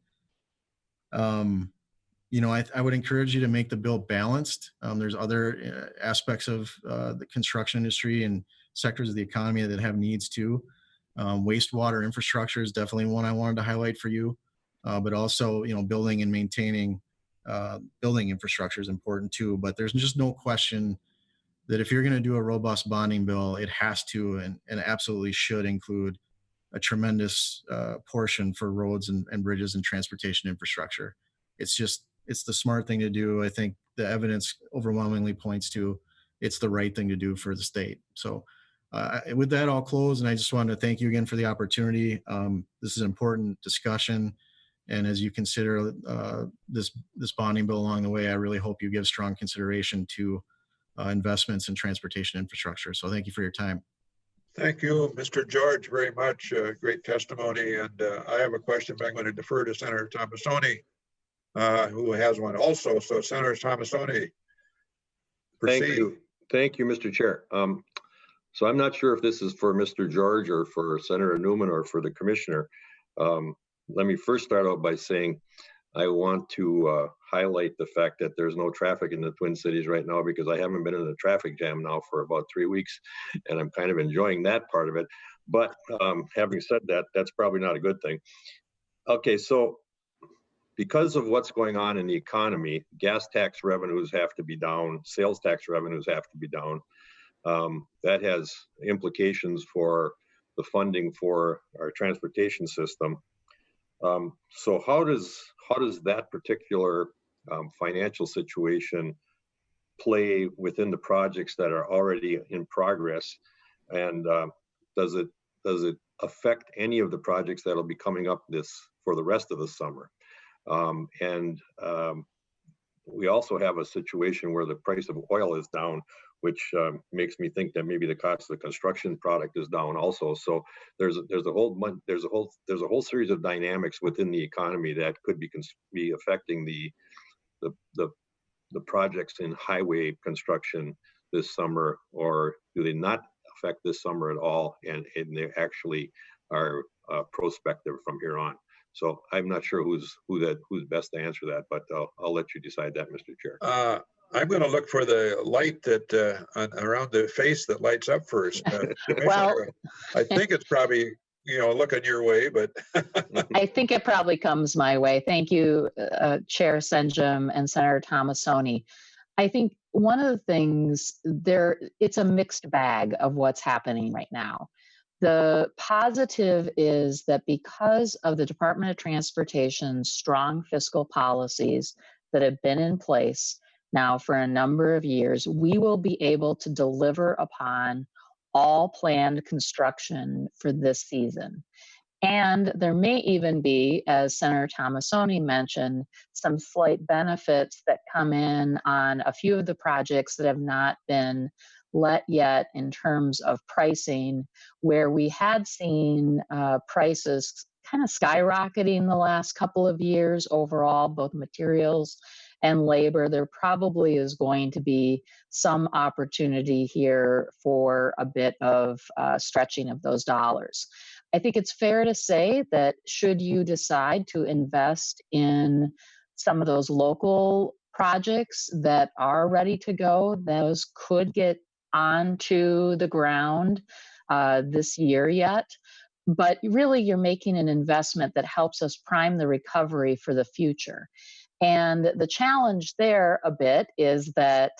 I would encourage you to make the bill balanced. There's other aspects of the construction industry and sectors of the economy that have needs too. Wastewater infrastructure is definitely one I wanted to highlight for you, but also, building and maintaining building infrastructure is important too. But there's just no question that if you're going to do a robust bonding bill, it has to and absolutely should include a tremendous portion for roads and bridges and transportation infrastructure. It's the smart thing to do. I think the evidence overwhelmingly points to it's the right thing to do for the state. So with that, I'll close. And I just wanted to thank you again for the opportunity. This is an important discussion. And as you consider this bonding bill along the way, I really hope you give strong consideration to investments in transportation infrastructure. So thank you for your time. Thank you, Mr. George, very much. Great testimony. And I have a question, but I'm going to defer to Senator Tomassoni, who has one also. So Senator Tomassoni, proceed. Thank you, Mr. Chair. So I'm not sure if this is for Mr. George or for Senator Newman or for the commissioner. Let me first start out by saying I want to highlight the fact that there's no traffic in the Twin Cities right now, because I haven't been in a traffic jam now for about 3 weeks, and I'm kind of enjoying that part of it. But having said that, that's probably not a good thing. Okay, so because of what's going on in the economy, gas tax revenues have to be down, sales tax revenues have to be down. That has implications for the funding for our transportation system. So how does that particular financial situation play within the projects that are already in progress, and does it affect any of the projects that'll be coming up for the rest of the summer? And we also have a situation where the price of oil is down, which makes me think that maybe the cost of the construction product is down also. So there's a whole series of dynamics within the economy that could be affecting the projects in highway construction this summer, or do they not affect this summer at all, and they actually are prospective from here on. So I'm not sure who's best to answer that, but I'll let you decide that, Mr. Chair. I'm going to look for the light that around the face that lights up first. Well, I think it's probably looking your way, but I think it probably comes my way. Thank you, Chair Senjum and Senator Tomassoni. I think one of the things it's a mixed bag of what's happening right now. The positive is that because of the Department of Transportation's strong fiscal policies that have been in place now for a number of years, we will be able to deliver upon all planned construction for this season. And there may even be, as Senator Tomassoni mentioned, some slight benefits that come in on a few of the projects that have not been let yet in terms of pricing, where we had seen prices kind of skyrocketing the last couple of years overall, both materials and labor. There probably is going to be some opportunity here for a bit of stretching of those dollars. I think it's fair to say that should you decide to invest in some of those local projects that are ready to go, those could get onto the ground this year yet. But really, you're making an investment that helps us prime the recovery for the future. And the challenge there a bit is that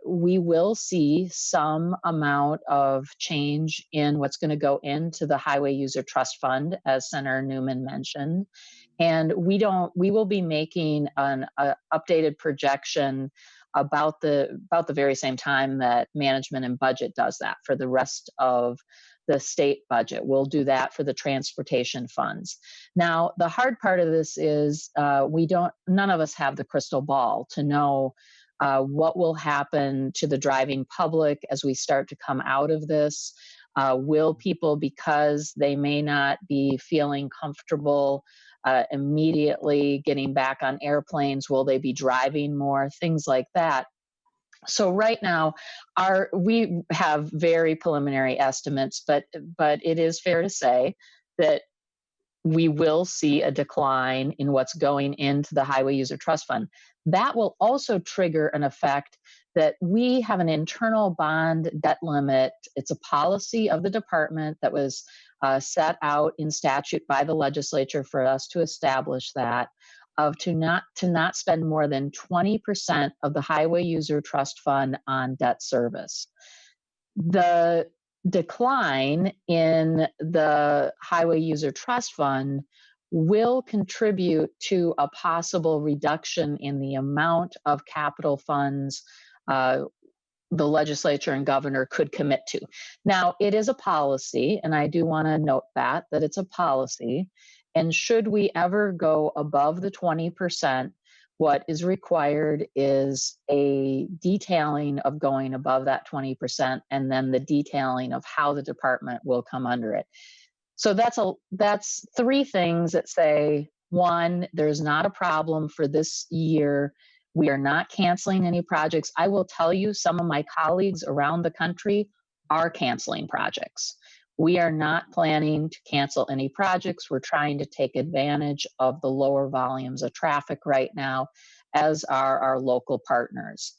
we will see some amount of change in what's going to go into the Highway User Trust Fund, as Senator Newman mentioned. And we will be making an updated projection about the very same time that management and budget does that for the rest of the state budget. We'll do that for the transportation funds. Now, the hard part of this is none of us have the crystal ball to know what will happen to the driving public as we start to come out of this. Will people, because they may not be feeling comfortable immediately getting back on airplanes, will they be driving more? Things like that. So right now, we have very preliminary estimates, but it is fair to say that we will see a decline in what's going into the Highway User Trust Fund. That will also trigger an effect that we have an internal bond debt limit. It's a policy of the department that was set out in statute by the legislature for us to establish that, to not spend more than 20% of the Highway User Trust Fund on debt service. The decline in the Highway User Trust Fund will contribute to a possible reduction in the amount of capital funds the legislature and governor could commit to. Now, it is a policy, and I do want to note that it's a policy. And should we ever go above the 20%, what is required is a detailing of going above that 20%, and then the detailing of how the department will come under it. So that's three things that say, one, there's not a problem for this year. We are not canceling any projects. I will tell you, some of my colleagues around the country are canceling projects. We are not planning to cancel any projects. We're trying to take advantage of the lower volumes of traffic right now, as are our local partners.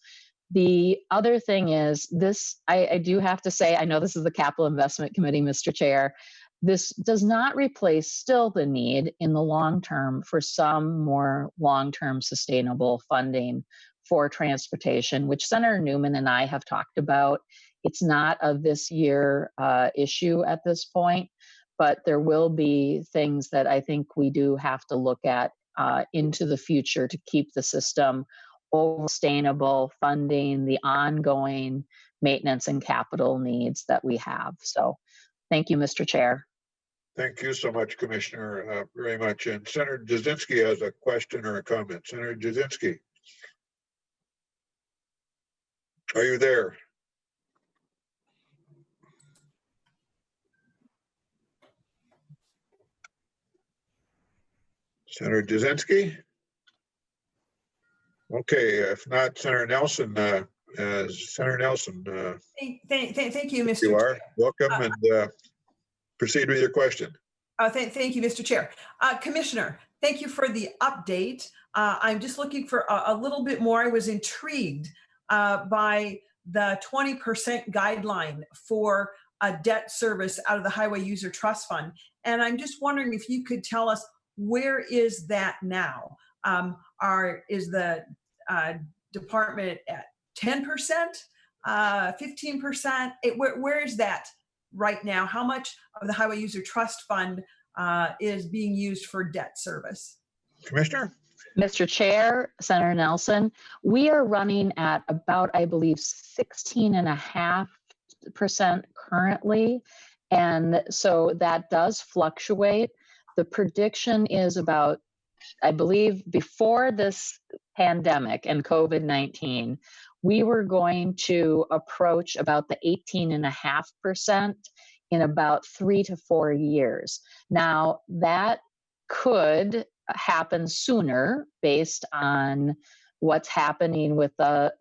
The other thing is this, I do have to say, I know this is the Capital Investment Committee, Mr. Chair. This does not replace still the need in the long term for some more long-term sustainable funding for transportation, which Senator Newman and I have talked about. It's not a this year issue at this point, but there will be things that I think we do have to look at into the future to keep the system sustainable, funding the ongoing maintenance and capital needs that we have. So thank you, Mr. Chair. Thank you so much, Commissioner, very much. And Senator Jasinski has a question or a comment. Senator Jasinski. Are you there? Senator Jasinski? Okay, if not, Senator Nelson, Senator Nelson. Thank you, Mr. You are Chair. welcome, and proceed with your question. Thank you, Mr. Chair. Commissioner, thank you for the update. I'm just looking for a little bit more. I was intrigued by the 20% guideline for a debt service out of the Highway User Trust Fund. And I'm just wondering if you could tell us, where is that now? Is the department at 10%, 15%? Where is that right now? How much of the Highway User Trust Fund is being used for debt service? Commissioner? Mr. Chair, Senator Nelson, we are running at about, I believe, 16.5% currently. And so that does fluctuate. The prediction is about, I believe, before this pandemic and COVID-19, we were going to approach about the 18.5% in about 3 to 4 years. Now, that could happen sooner based on what's happening with the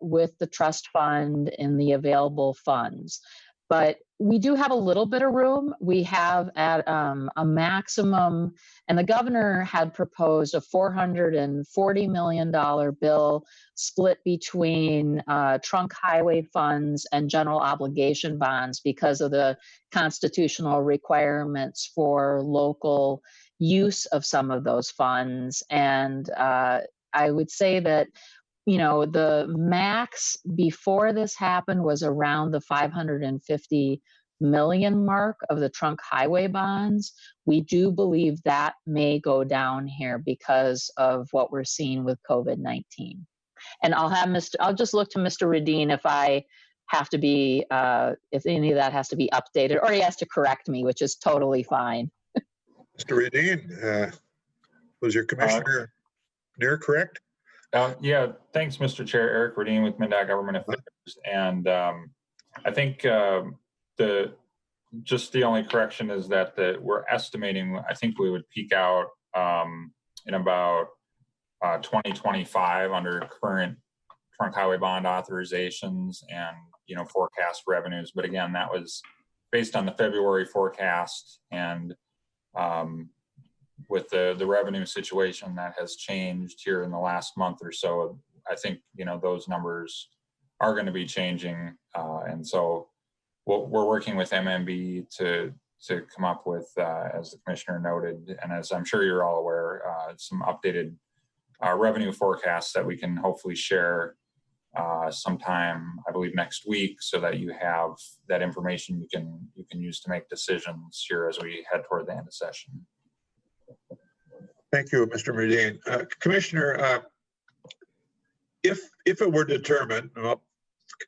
trust fund and the available funds. But we do have a little bit of room. We have at a maximum, and the governor had proposed a $440 million bill split between trunk highway funds and general obligation bonds because of the constitutional requirements for local use of some of those funds. And I would say that, you know, the max before this happened was around the 550 million mark of the trunk highway bonds. We do believe that may go down here because of what we're seeing with COVID-19. And I'll just look to Mr. Radin if I have to be, if any of that has to be updated, or he has to correct me, which is totally fine. Mr. Radin, was your commissioner near correct? Yeah, thanks, Mr. Chair. Eric Radin with MnDOT Government Affairs. And I think the only correction is that we're estimating, I think we would peak out in about 2025 under current trunk highway bond authorizations and, you know, forecast revenues. But again, that was based on the February forecast, and with the revenue situation that has changed here in the last month or so, I think, you know, those numbers are going to be changing. And so we're working with MMB to come up with, as the commissioner noted, and as I'm sure you're all aware, some updated revenue forecasts that we can hopefully share sometime, I believe, next week, so that you have that information you can use to make decisions here as we head toward the end of session. Thank you, Mr. Radin. Commissioner, if it were determined, well,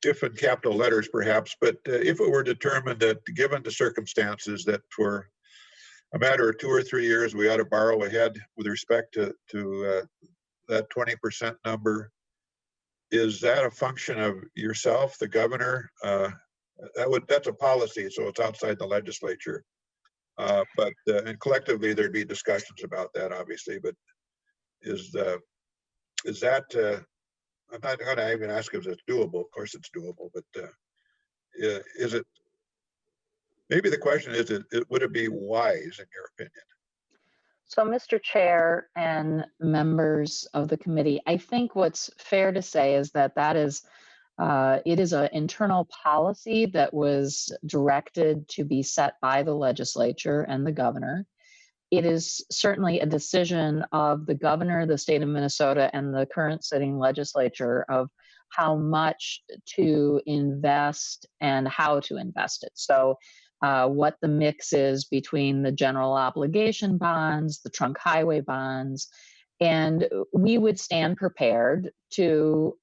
if in capital letters perhaps, but if it were determined that given the circumstances that for a matter of 2 or 3 years we ought to borrow ahead with respect to that 20% number, is that a function of yourself, the governor? That's a policy, so it's outside the legislature. But and collectively there'd be discussions about that, obviously. But is that I'm not going to even ask if it's doable. Of course, it's doable. But is it? Maybe the question is: would it be wise, in your opinion? So, Mr. Chair and members of the committee, I think what's fair to say is that it is an internal policy that was directed to be set by the legislature and the governor. It is certainly a decision of the governor, the state of Minnesota, and the current sitting legislature of how much to invest and how to invest it. So what the mix is between the general obligation bonds, the trunk highway bonds, and we would stand prepared to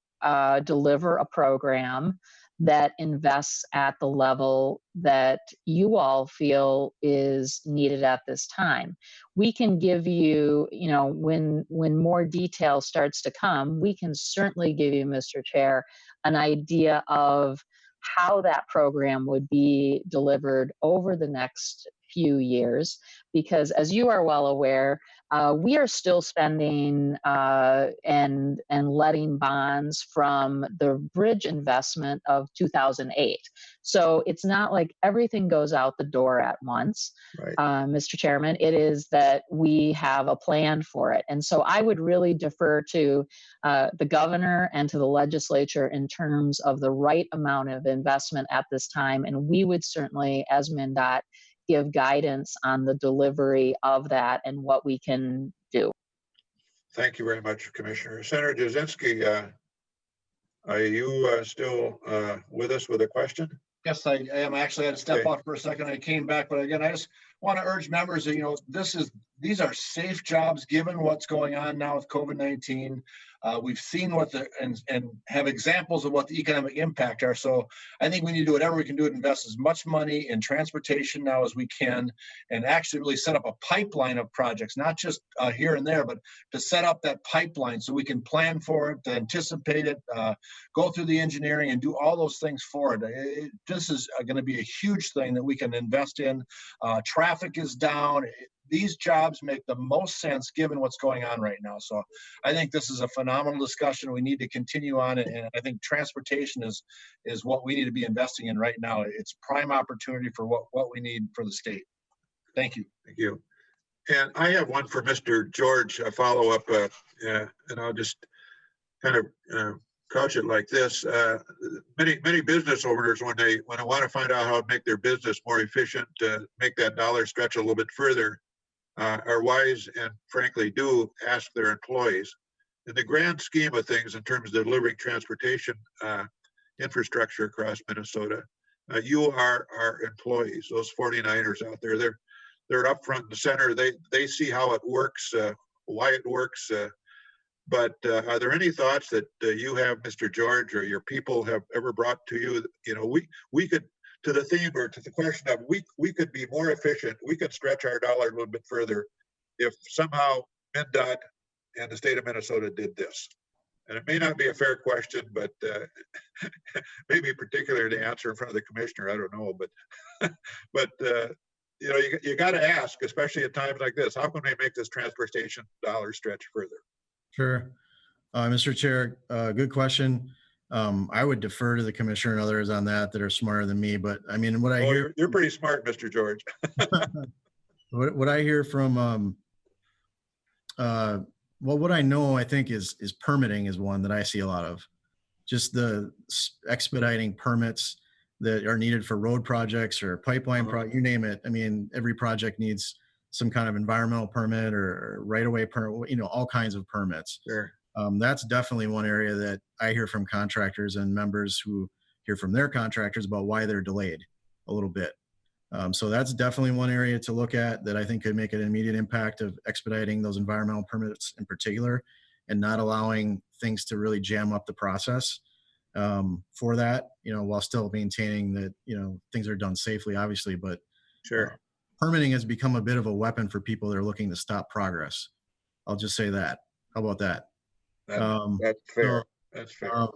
deliver a program that invests at the level that you all feel is needed at this time. We can give you, when more detail starts to come, we can certainly give you, Mr. Chair, an idea of how that program would be delivered over the next few years, because as you are well aware, we are still spending and letting bonds from the bridge investment of 2008. So it's not like everything goes out the door at once, Right. Mr. Chairman. It is that we have a plan for it. And so I would really defer to the governor and to the legislature in terms of the right amount of investment at this time. And we would certainly, as MnDOT, give guidance on the delivery of that and what we can do. Thank you very much, Commissioner. Senator Jasinski, are you still with us with a question? Yes, I am. Actually, I had to step Okay. out for a second. I came back, but again, I just want to urge members that, these are safe jobs given what's going on now with COVID-19. We've seen and have examples of what the economic impact are. So I think we need to do whatever we can do to invest as much money in transportation now as we can, and actually really set up a pipeline of projects, not just here and there, but to set up that pipeline so we can plan for it, to anticipate it, go through the engineering and do all those things for it. This is going to be a huge thing that we can invest in. Traffic is down. These jobs make the most sense given what's going on right now. So I think this is a phenomenal discussion. We need to continue on it. And I think transportation is what we need to be investing in right now. It's prime opportunity for what we need for the state. Thank you. Thank you. And I have one for Mr. George, a follow-up, and I'll just kind of couch it like this. Many business owners, when they want to find out how to make their business more efficient, make that dollar stretch a little bit further, are wise and frankly do ask their employees. In the grand scheme of things, in terms of delivering transportation infrastructure across Minnesota, you are our employees, those 49ers out there. They're up front and center. They see how it works, why it works. But are there any thoughts that you have, Mr. George, or your people have ever brought to you? We could, to the theme or to the question of we could be more efficient. We could stretch our dollar a little bit further if somehow MnDOT and the state of Minnesota did this. And it may not be a fair question, but maybe particular to answer in front of the commissioner. I don't know, but you got to ask, especially at times like this. How can we make this transportation dollar stretch further? Sure. Mr. Chair, good question. I would defer to the commissioner and others on that are smarter than me. But I mean, what I hear, you're pretty smart, Mr. George. what I hear from, what I know, I think is permitting is one that I see a lot of. Just the expediting permits that are needed for road projects or pipeline you name it. I mean, every project needs some kind of environmental permit or right-of-way permit, all kinds of permits. Sure. That's definitely one area that I hear from contractors and members who hear from their contractors about why they're delayed a little bit. So that's definitely one area to look at that I think could make an immediate impact of expediting those environmental permits in particular and not allowing things to really jam up the process for that, while still maintaining that, things are done safely, obviously, but sure. Permitting has become a bit of a weapon for people that are looking to stop progress. I'll just say that. How about that? That's fair. That's fair.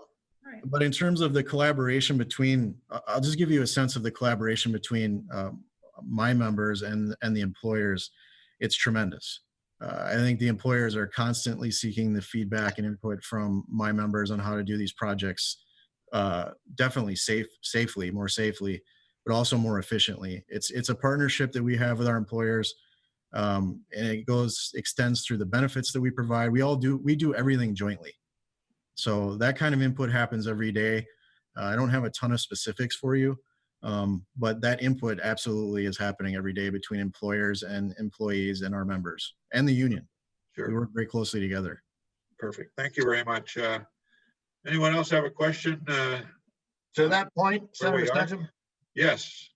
But in terms of the collaboration between, I'll just give you a sense of the collaboration between my members and the employers. It's tremendous. I think the employers are constantly seeking the feedback and input from my members on how to do these projects definitely more safely, but also more efficiently. It's a partnership that we have with our employers, and it extends through the benefits that we provide. We do everything jointly. So that kind of input happens every day. I don't have a ton of specifics for you, but that input absolutely is happening every day between employers and employees and our members and the union. Sure. We work very closely together. Perfect. Thank you very much. Anyone else have a question? To that point, Senator Stenton? Yes.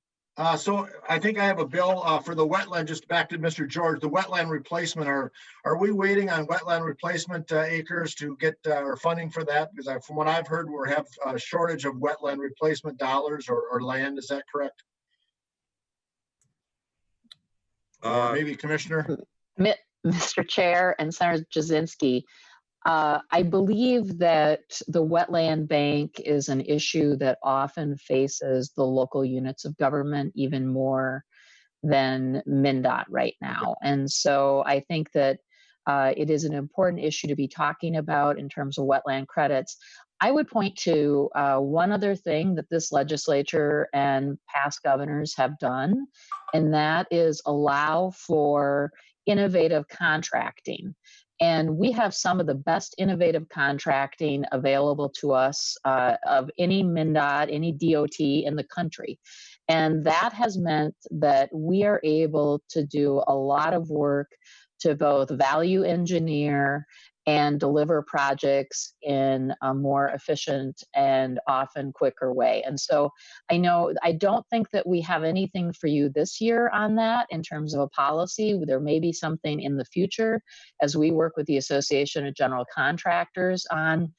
So I think I have a bill for the wetland, just back to Mr. George, the wetland replacement. Are we waiting on wetland replacement acres to get or funding for that? Because from what I've heard, we have a shortage of wetland replacement dollars or land. Is that correct? Or maybe Commissioner? Mr. Chair and Senator Jasinski, I believe that the wetland bank is an issue that often faces the local units of government even more than MnDOT right now. And so I think that it is an important issue to be talking about in terms of wetland credits. I would point to one other thing that this legislature and past governors have done, and that is allow for innovative contracting. And we have some of the best innovative contracting available to us of any MnDOT, any DOT in the country. And that has meant that we are able to do a lot of work to both value engineer and deliver projects in a more efficient and often quicker way. And so I don't think that we have anything for you this year on that in terms of a policy. There may be something in the future as we work with the Association of General Contractors on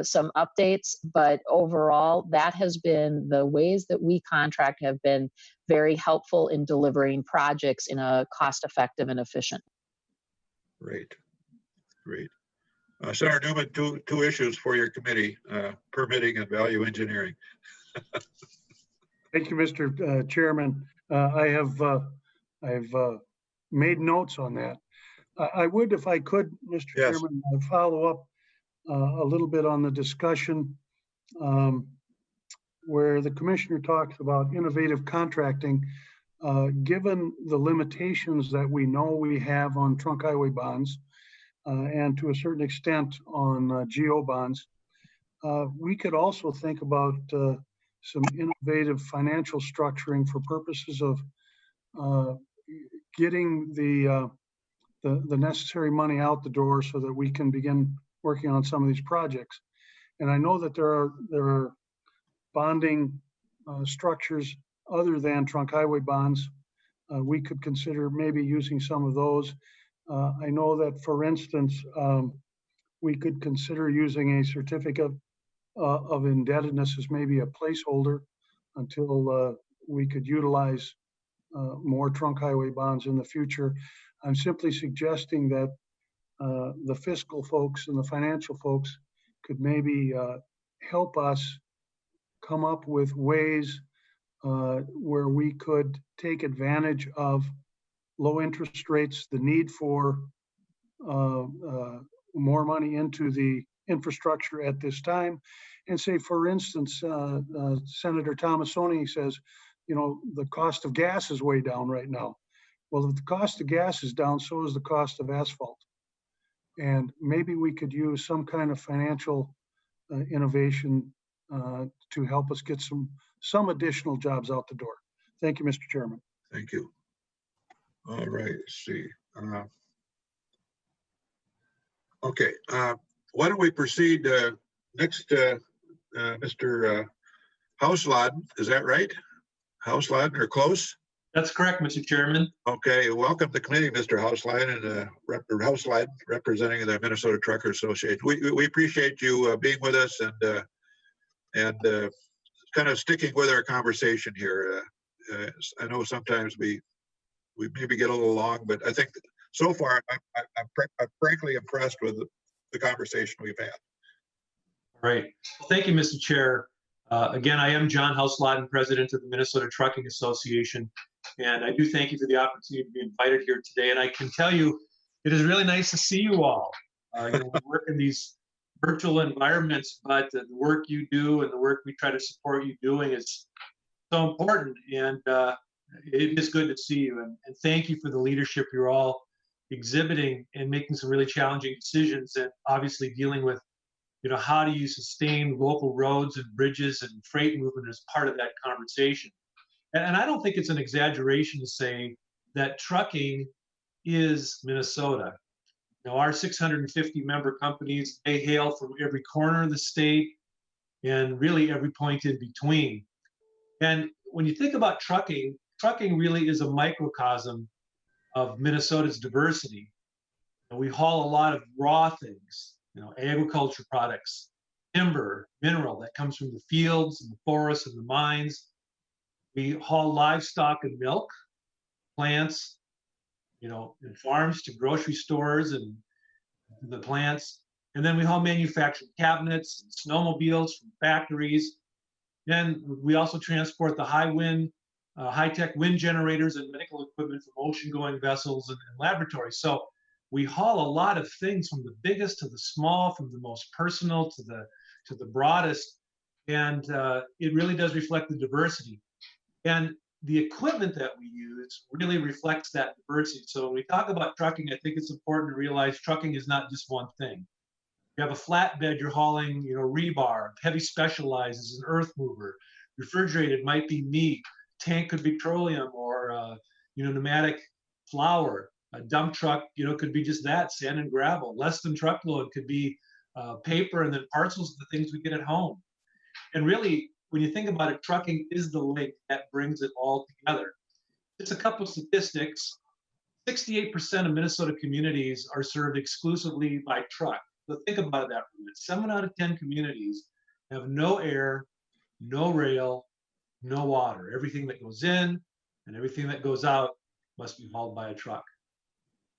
some updates, but overall, that has been the ways that we contract have been very helpful in delivering projects in a cost-effective and efficient. Great. Senator Newman, two issues for your committee, permitting and value engineering. Thank you, Mr. Chairman. I have made notes on that. I would, if I could, Mr. Yes. Chairman, follow up a little bit on the discussion where the commissioner talks about innovative contracting. Given the limitations that we know we have on trunk highway bonds and to a certain extent on GO bonds, we could also think about some innovative financial structuring for purposes of getting the necessary money out the door so that we can begin working on some of these projects. And I know that there are bonding structures other than trunk highway bonds. We could consider maybe using some of those. I know that, for instance, we could consider using a certificate of indebtedness as maybe a placeholder until we could utilize more trunk highway bonds in the future. I'm simply suggesting that the fiscal folks and the financial folks could maybe help us come up with ways where we could take advantage of low interest rates, the need for more money into the infrastructure at this time. And say, for instance, Senator Tomassoni says, the cost of gas is way down right now. Well, if the cost of gas is down, so is the cost of asphalt. And maybe we could use some kind of financial innovation to help us get some additional jobs out the door. Thank you, Mr. Chairman. Thank you. All right, let's see. Okay, why don't we proceed next, Mr. Hausladen, is that right? Hausladen or close? That's correct, Mr. Chairman. Okay, welcome to committee, Mr. Hausladen, representing the Minnesota Trucker Association. We appreciate you being with us and kind of sticking with our conversation here. I know sometimes we maybe get a little long, but I think so far I'm frankly impressed with the conversation we've had. All right. Well, thank you, Mr. Chair. Again, I am John Hausladen, president of the Minnesota Trucking Association, and I do thank you for the opportunity to be invited here today. And I can tell you, it is really nice to see you all. We work in these virtual environments, but the work you do and the work we try to support you doing is so important. And it is good to see you. And thank you for the leadership you're all exhibiting and making some really challenging decisions, and obviously dealing with, how do you sustain local roads and bridges and freight movement as part of that conversation. And I don't think it's an exaggeration to say that trucking is Minnesota. Our 650 member companies, they hail from every corner of the state and really every point in between. And when you think about trucking, trucking really is a microcosm of Minnesota's diversity. And we haul a lot of raw things, agriculture products, timber, mineral that comes from the fields and the forests and the mines. We haul livestock and milk, plants, in farms to grocery stores and the plants. And then we haul manufactured cabinets and snowmobiles from factories. Then we also transport the high-tech wind generators and medical equipment from ocean-going vessels and laboratories. So we haul a lot of things from the biggest to the small, from the most personal to the broadest. And it really does reflect the diversity. And the equipment that we use really reflects that diversity. So when we talk about trucking, I think it's important to realize trucking is not just one thing. You have a flatbed, you're hauling, rebar. Heavy specialized is an earth mover. Refrigerated might be meat. Tank could be petroleum or, pneumatic flour. A dump truck, could be just that, sand and gravel. Less than truckload could be paper and then parcels of the things we get at home. And really, when you think about it, trucking is the link that brings it all together. Just a couple of statistics. 68% of Minnesota communities are served exclusively by truck. So think about it that way. 7 out of 10 communities have no air, no rail, no water. Everything that goes in and everything that goes out must be hauled by a truck.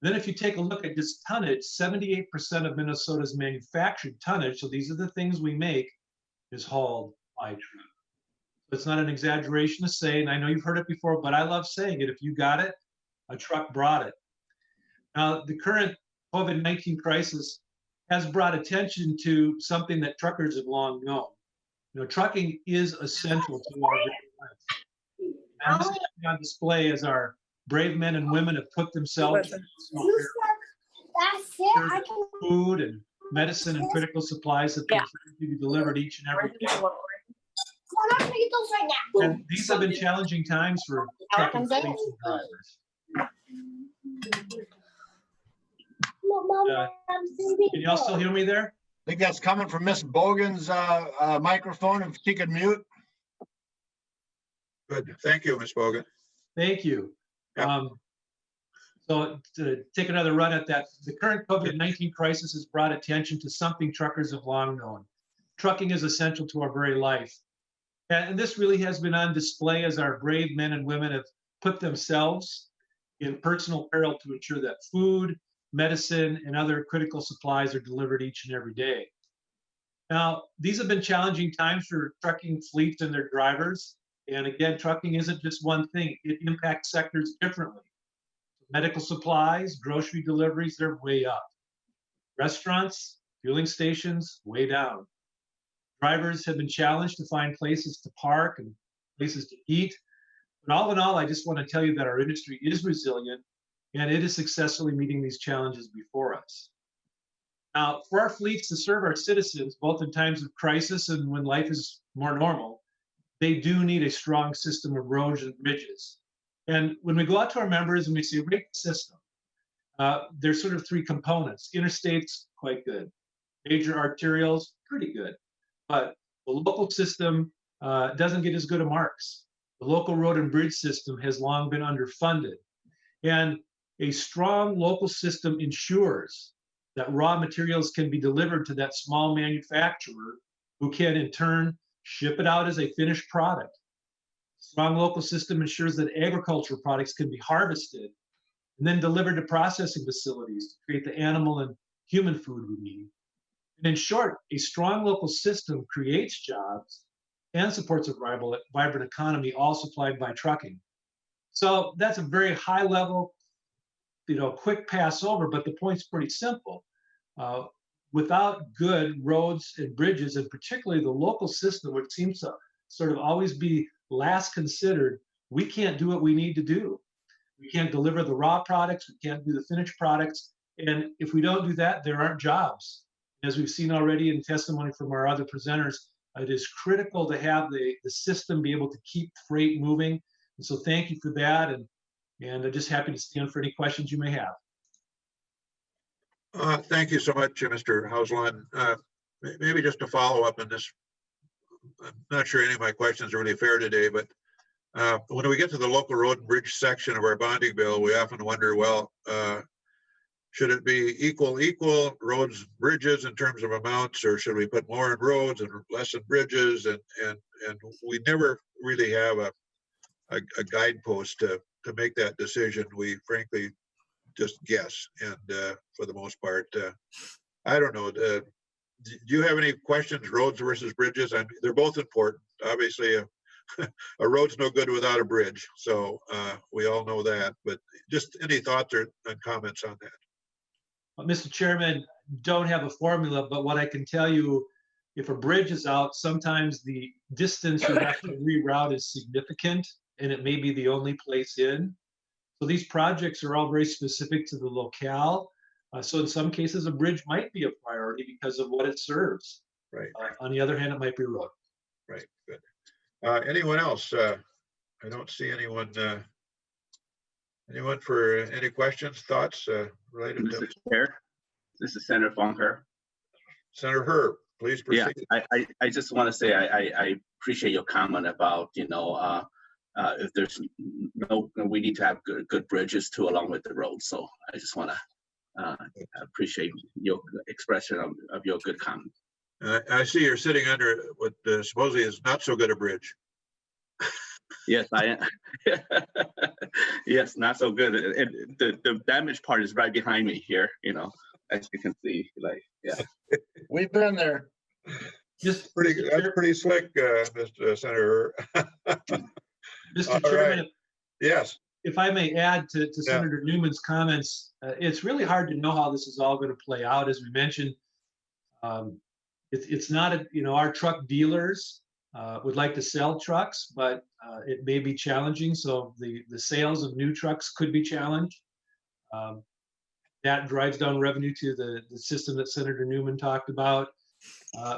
Then if you take a look at just tonnage, 78% of Minnesota's manufactured tonnage, so these are the things we make, is hauled by truck. It's not an exaggeration to say, and I know you've heard it before, but I love saying it. If you got it, a truck brought it. Now, the current COVID-19 crisis has brought attention to something that truckers have long known. Trucking is essential to our lives. And this is on display as our brave men and women have put themselves food and medicine and critical supplies that continue to be delivered each and every day. And these have been challenging times for trucking fleets and drivers. Can y'all still hear me there? I think that's coming from Miss Bogan's microphone, if she could mute. Good. Thank you, Ms. Bogan. Thank you. Yeah. So to take another run at that, the current COVID-19 crisis has brought attention to something truckers have long known. Trucking is essential to our very life. And this really has been on display as our brave men and women have put themselves in personal peril to ensure that food, medicine, and other critical supplies are delivered each and every day. Now, these have been challenging times for trucking fleets and their drivers. And again, trucking isn't just one thing. It impacts sectors differently. Medical supplies, grocery deliveries, they're way up. Restaurants, fueling stations, way down. Drivers have been challenged to find places to park and places to eat. But all in all, I just want to tell you that our industry is resilient and it is successfully meeting these challenges before us. Now, for our fleets to serve our citizens, both in times of crisis and when life is more normal, they do need a strong system of roads and bridges. And when we go out to our members and we say, rate the system, there's sort of 3 components. Interstates, quite good. Major arterials, pretty good. But the local system doesn't get as good a marks. The local road and bridge system has long been underfunded. And a strong local system ensures that raw materials can be delivered to that small manufacturer who can in turn ship it out as a finished product. Strong local system ensures that agricultural products can be harvested and then delivered to processing facilities to create the animal and human food we need. And in short, a strong local system creates jobs and supports a vibrant economy, all supplied by trucking. So that's a very high level, quick pass over, but the point's pretty simple. Without good roads and bridges, and particularly the local system, which seems to sort of always be last considered, we can't do what we need to do. We can't deliver the raw products, we can't do the finished products, and if we don't do that, there aren't jobs. As we've seen already in testimony from our other presenters, it is critical to have the system be able to keep freight moving. And so thank you for that, and I'm just happy to stand for any questions you may have. Thank you so much, Mr. Hausland. Maybe just to follow up on this, I'm not sure any of my questions are really fair today, but When we get to the local road and bridge section of our bonding bill, we often wonder, well, should it be equal roads, bridges in terms of amounts, or should we put more in roads and less in bridges? And we never really have a guidepost to make that decision. We frankly just guess, and for the most part, I don't know. Do you have any questions, roads versus bridges? I mean, they're both important. Obviously, a road's no good without a bridge, so we all know that. But just any thoughts or comments on that? Mr. Chairman, don't have a formula, but what I can tell you, if a bridge is out, sometimes the distance you have to reroute is significant, and it may be the only place in. So these projects are all very specific to the locale. So in some cases, a bridge might be a priority because of what it serves. Right. On the other hand, it might be a road. Right. Good. Anyone else? I don't see anyone. Anyone for any questions, thoughts related to? Mr. Chair, this is Senator Funker. Senator Herb, please proceed. Yeah, I just want to say I appreciate your comment about, you know, if there's we need to have good bridges too along with the road. So I just want to appreciate your expression of your good comment. I see you're sitting under what supposedly is not so good a bridge. Yes, I am. Yes, not so good. The damaged part is right behind me here, you know, as you can see, like, yeah. We've been there. Just That's pretty slick, Mr. Senator. Mr. Chairman, right. Yes. If I may add to Senator Newman's comments, it's really hard to know how this is all going to play out. As we mentioned, it's not, you know, our truck dealers would like to sell trucks, but it may be challenging. So the sales of new trucks could be challenged. That drives down revenue to the system that Senator Newman talked about.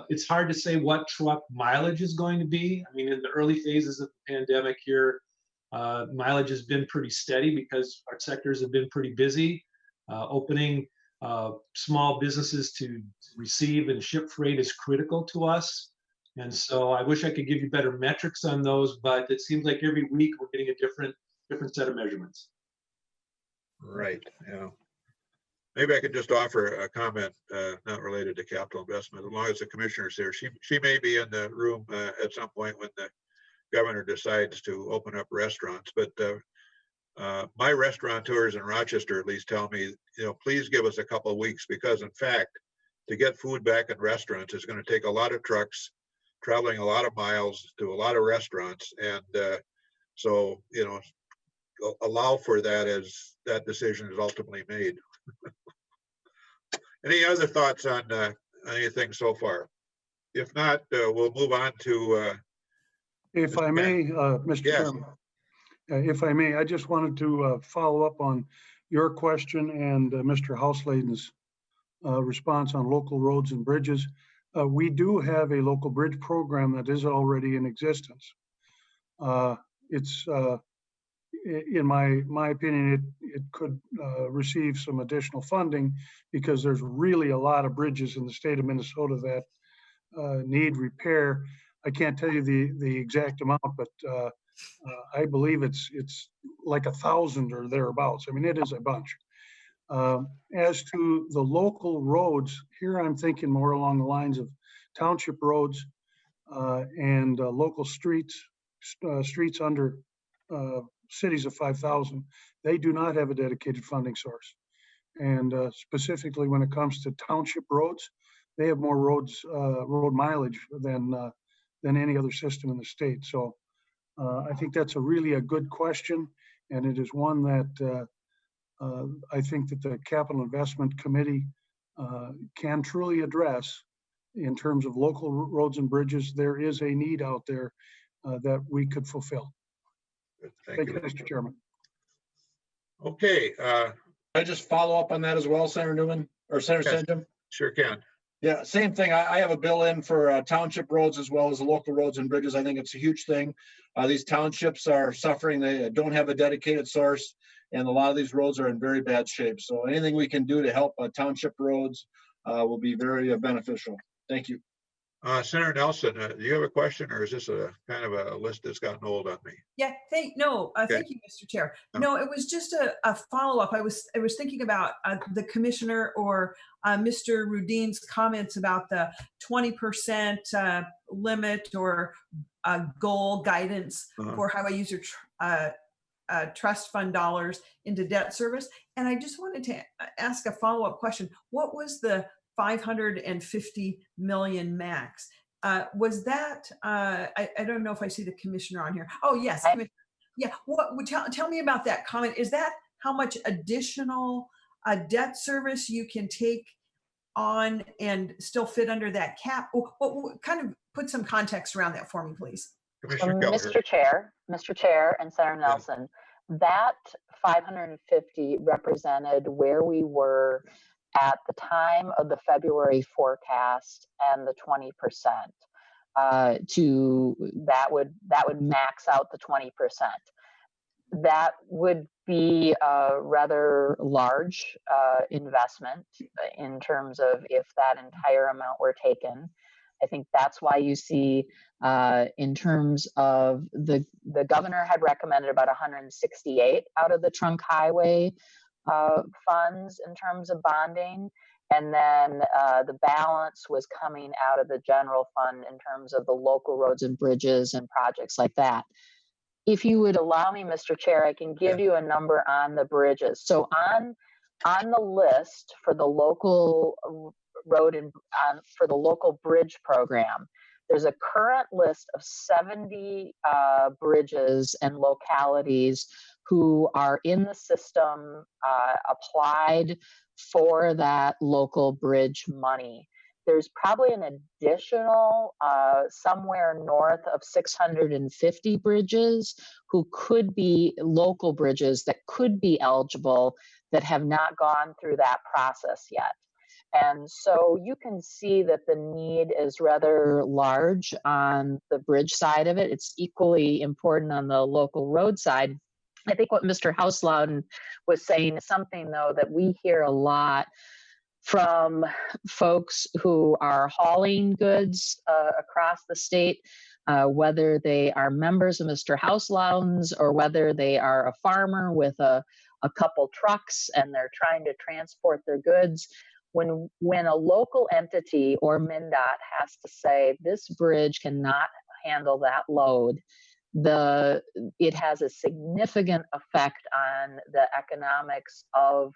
It's hard to say what truck mileage is going to be. I mean, in the early phases of the pandemic here, mileage has been pretty steady because our sectors have been pretty busy. Opening small businesses to receive and ship freight is critical to us. And so I wish I could give you better metrics on those, but it seems like every week we're getting a different set of measurements. Right. Yeah. Maybe I could just offer a comment not related to capital investment. As long as the commissioner's here, she may be in the room at some point when the governor decides to open up restaurants. But my restaurateurs in Rochester at least tell me, you know, please give us a couple of weeks, because in fact, to get food back in restaurants is going to take a lot of trucks traveling a lot of miles to a lot of restaurants. And so, you know, allow for that as that decision is ultimately made. Any other thoughts on anything so far? If not, we'll move on to. If I may, Mr. Yes. Chairman, if I may, I just wanted to follow up on your question and Mr. Housladen's response on local roads and bridges. We do have a local bridge program that is already in existence. It's, in my opinion, it could receive some additional funding because there's really a lot of bridges in the state of Minnesota that need repair. I can't tell you the exact amount, but I believe it's like 1,000 or thereabouts. I mean, it is a bunch. As to the local roads, here I'm thinking more along the lines of township roads and local streets under cities of 5,000. They do not have a dedicated funding source. And specifically when it comes to township roads, they have more road mileage than any other system in the state. So I think that's a good question. And it is one that I think that the Capital Investment Committee can truly address in terms of local roads and bridges. There is a need out there that we could fulfill. Thank you, Mr. Chairman. Okay. Can I just follow up on that as well, Senator Newman or Senator Senjum? Sure can. Yeah, same thing. I have a bill in for township roads as well as the local roads and bridges. I think it's a huge thing. These townships are suffering. They don't have a dedicated source, and a lot of these roads are in very bad shape. So anything we can do to help township roads will be very beneficial. Thank you. Senator Nelson, do you have a question, or is this a kind of a list that's gotten old on me? Yeah, thank you, Mr. Chair. No, it was just a follow-up. I was thinking about the commissioner or Mr. Rudin's comments about the 20% limit or goal guidance for how I use your trust fund dollars into debt service. And I just wanted to ask a follow-up question. What was the 550 million max? Was that, I don't know if I see the commissioner on here. Oh, yes. Yeah. Tell me about that comment. Is that how much additional debt service you can take on and still fit under that cap? What kind of put some context around that for me, please? Mr. Chair and Senator Nelson, that 550 represented where we were at the time of the February forecast and the 20%. That would max out the 20%. That would be a rather large investment in terms of if that entire amount were taken. I think that's why you see in terms of the governor had recommended about 168 out of the trunk highway funds in terms of bonding. And then the balance was coming out of the general fund in terms of the local roads and bridges and projects like that. If you would allow me, Mr. Chair, I can give you a number on the bridges. So on the list for the local road and for the local bridge program, there's a current list of 70 bridges and localities who are in the system applied for that local bridge money. There's probably an additional somewhere north of 650 bridges who could be local bridges that could be eligible that have not gone through that process yet. And so you can see that the need is rather large on the bridge side of it. It's equally important on the local road side. I think what Mr. Houselouden was saying is something, though, that we hear a lot from folks who are hauling goods across the state, whether they are members of Mr. Houselauden's or whether they are a farmer with a couple trucks and they're trying to transport their goods. When a local entity or MnDOT has to say this bridge cannot handle that load, it has a significant effect on the economics of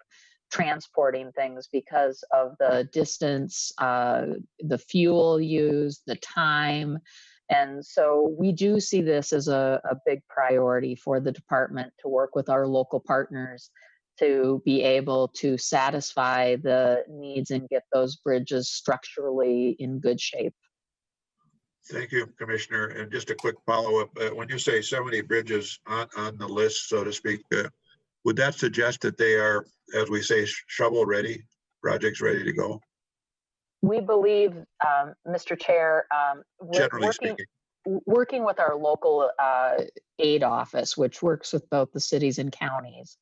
transporting things because of the distance, the fuel used, the time. And so we do see this as a big priority for the department to work with our local partners to be able to satisfy the needs and get those bridges structurally in good shape. Thank you, Commissioner. And just a quick follow-up. When you say 70 bridges on the list, so to speak, would that suggest that they are, as we say, shovel ready, projects ready to go? We believe, Mr. Chair, working with our local aid office, which works with both the cities and counties,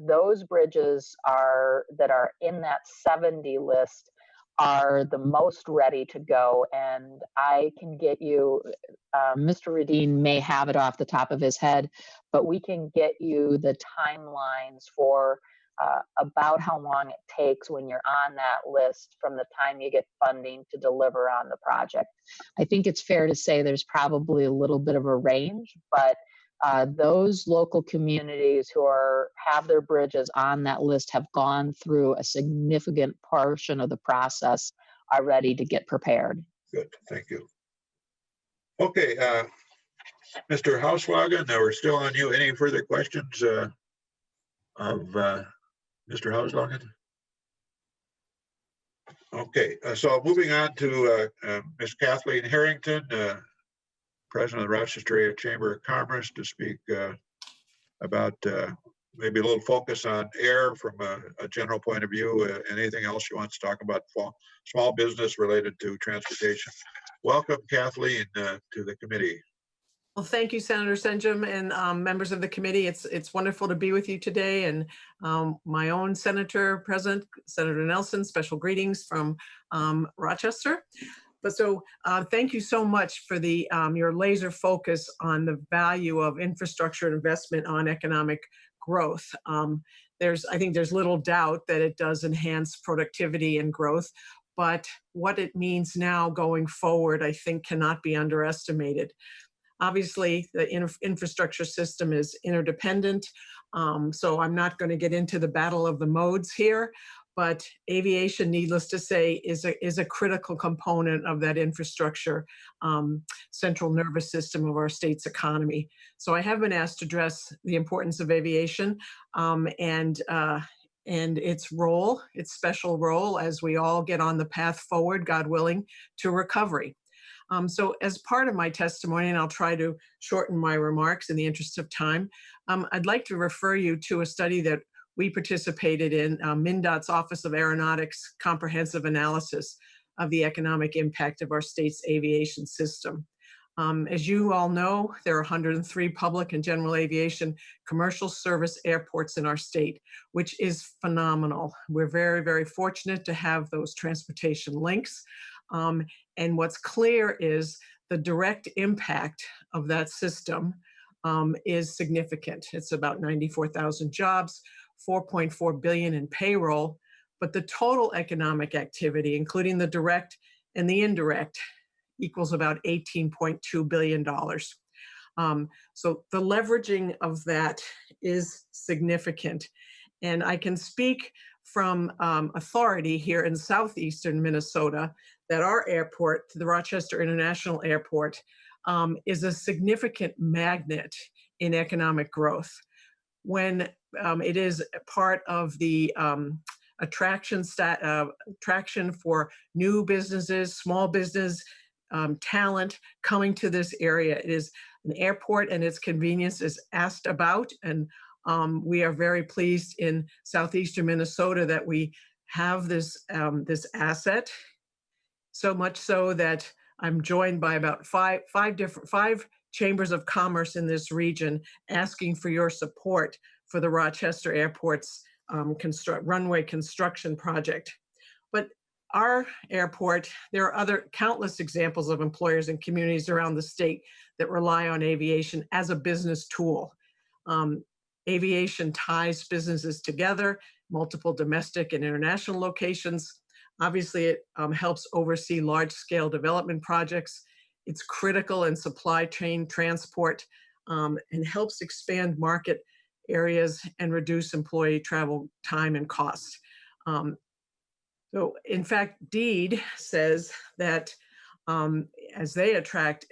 those bridges that are in that 70 list are the most ready to go. And I can get you, Mr. Rudin may have it off the top of his head, but we can get you the timelines for about how long it takes when you're on that list from the time you get funding to deliver on the project. I think it's fair to say there's probably a little bit of a range, but those local communities who have their bridges on that list have gone through a significant portion of the process, are ready to get prepared. Good, thank you. Okay, Mr. Housewagen, we're still on you. Any further questions of Mr. Housewagen? Okay, so moving on to Ms. Kathleen Harrington, President of the Rochester Area Chamber of Commerce, to speak about maybe a little focus on air from a general point of view, anything else you want to talk about small business related to transportation. Welcome, Kathleen, to the committee. Well, thank you, Senator Senjum and members of the committee. It's wonderful to be with you today. And my own Senator President, Senator Nelson, special greetings from Rochester. Thank you so much for your laser focus on the value of infrastructure investment on economic growth. I think there's little doubt that it does enhance productivity and growth, but what it means now going forward, I think cannot be underestimated. Obviously, the infrastructure system is interdependent, so I'm not going to get into the battle of the modes here, but aviation, needless to say, is a critical component of that infrastructure central nervous system of our state's economy. So I have been asked to address the importance of aviation and its role, its special role as we all get on the path forward, God willing, to recovery. So as part of my testimony, and I'll try to shorten my remarks in the interest of time, I'd like to refer you to a study that we participated in, MnDOT's Office of Aeronautics Comprehensive Analysis of the Economic Impact of our state's aviation system. As you all know, there are 103 public and general aviation commercial service airports in our state, which is phenomenal. We're very, very fortunate to have those transportation links. And what's clear is the direct impact of that system is significant. It's about 94,000 jobs, 4.4 billion in payroll, but the total economic activity, including the direct and the indirect, equals about $18.2 billion. So the leveraging of that is significant. And I can speak from authority here in southeastern Minnesota that our airport, the Rochester International Airport, is a significant magnet in economic growth. When it is part of the attraction for new businesses, small business, talent coming to this area. It is an airport and its convenience is asked about, and we are very pleased in southeastern Minnesota that we have this asset. So much so that I'm joined by about five chambers of commerce in this region asking for your support for the Rochester Airport's runway construction project. But our airport, there are other countless examples of employers and communities around the state that rely on aviation as a business tool. Aviation ties businesses together, multiple domestic and international locations. Obviously, it helps oversee large-scale development projects. It's critical in supply chain transport and helps expand market areas and reduce employee travel time and cost. So in fact, DEED says that as they attract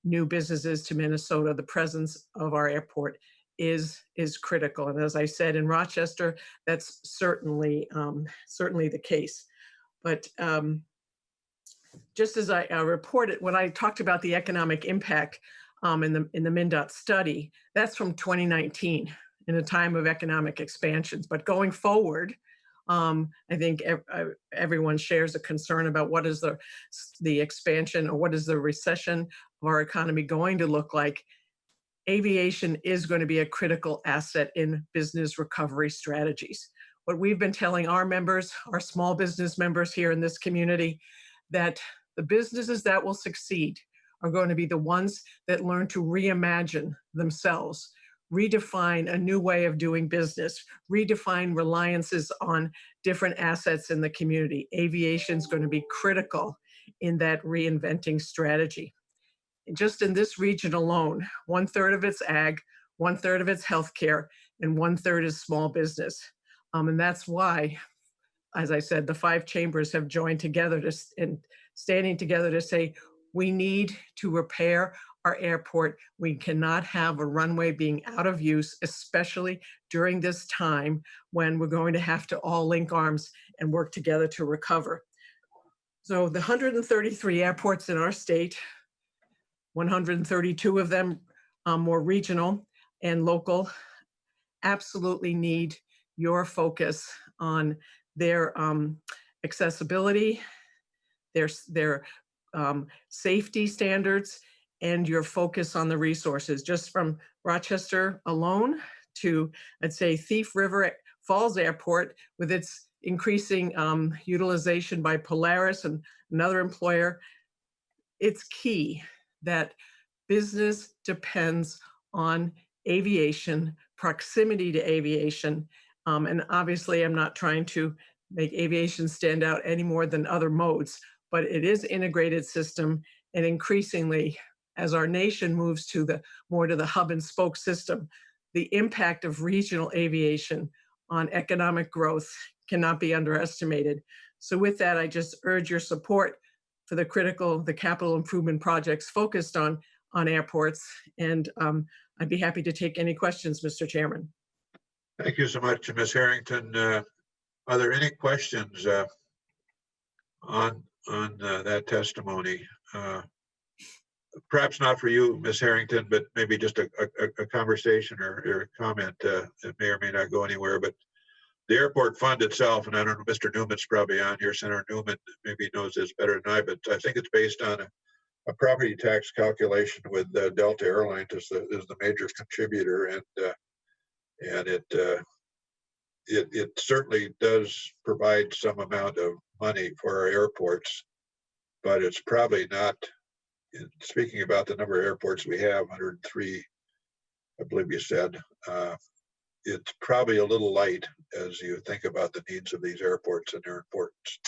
new businesses to Minnesota, the presence of our airport is critical. And as I said, in Rochester, that's certainly the case. But just as I reported, when I talked about the economic impact in the MnDOT study, that's from 2019 in a time of economic expansions. But going forward, I think everyone shares a concern about what is the expansion or what is the recession of our economy going to look like. Aviation is going to be a critical asset in business recovery strategies. What we've been telling our members, our small business members here in this community, that the businesses that will succeed are going to be the ones that learn to reimagine themselves, redefine a new way of doing business, redefine reliances on different assets in the community. Aviation is going to be critical in that reinventing strategy. Just in this region alone, 1/3 of it's ag, 1/3 of it's healthcare, and 1/3 is small business. And that's why, as I said, the 5 chambers have joined together and standing together to say, we need to repair our airport. We cannot have a runway being out of use, especially during this time when we're going to have to all link arms and work together to recover. So the 133 airports in our state, 132 of them more regional and local, absolutely need your focus on their accessibility, their safety standards, and your focus on the resources. Just from Rochester alone to, I'd say, Thief River Falls Airport with its increasing utilization by Polaris and another employer. It's key that business depends on aviation, proximity to aviation. And obviously, I'm not trying to make aviation stand out any more than other modes, but it is integrated system. And increasingly, as our nation moves to more to the hub and spoke system, the impact of regional aviation on economic growth cannot be underestimated. So with that, I just urge your support for the capital improvement projects focused on airports. And I'd be happy to take any questions, Mr. Chairman. Thank you so much, Ms. Harrington. Are there any questions on that testimony? Perhaps not for you, Ms. Harrington, but maybe just a conversation or a comment that may or may not go anywhere. But the airport fund itself, and I don't know, Mr. Newman's probably on here, Senator Newman maybe knows this better than I, but I think it's based on a property tax calculation with Delta Airlines as the major contributor, and it certainly does provide some amount of money for our airports, but it's probably not. Speaking about the number of airports we have, 103, I believe you said, it's probably a little light as you think about the needs of these airports and their importance.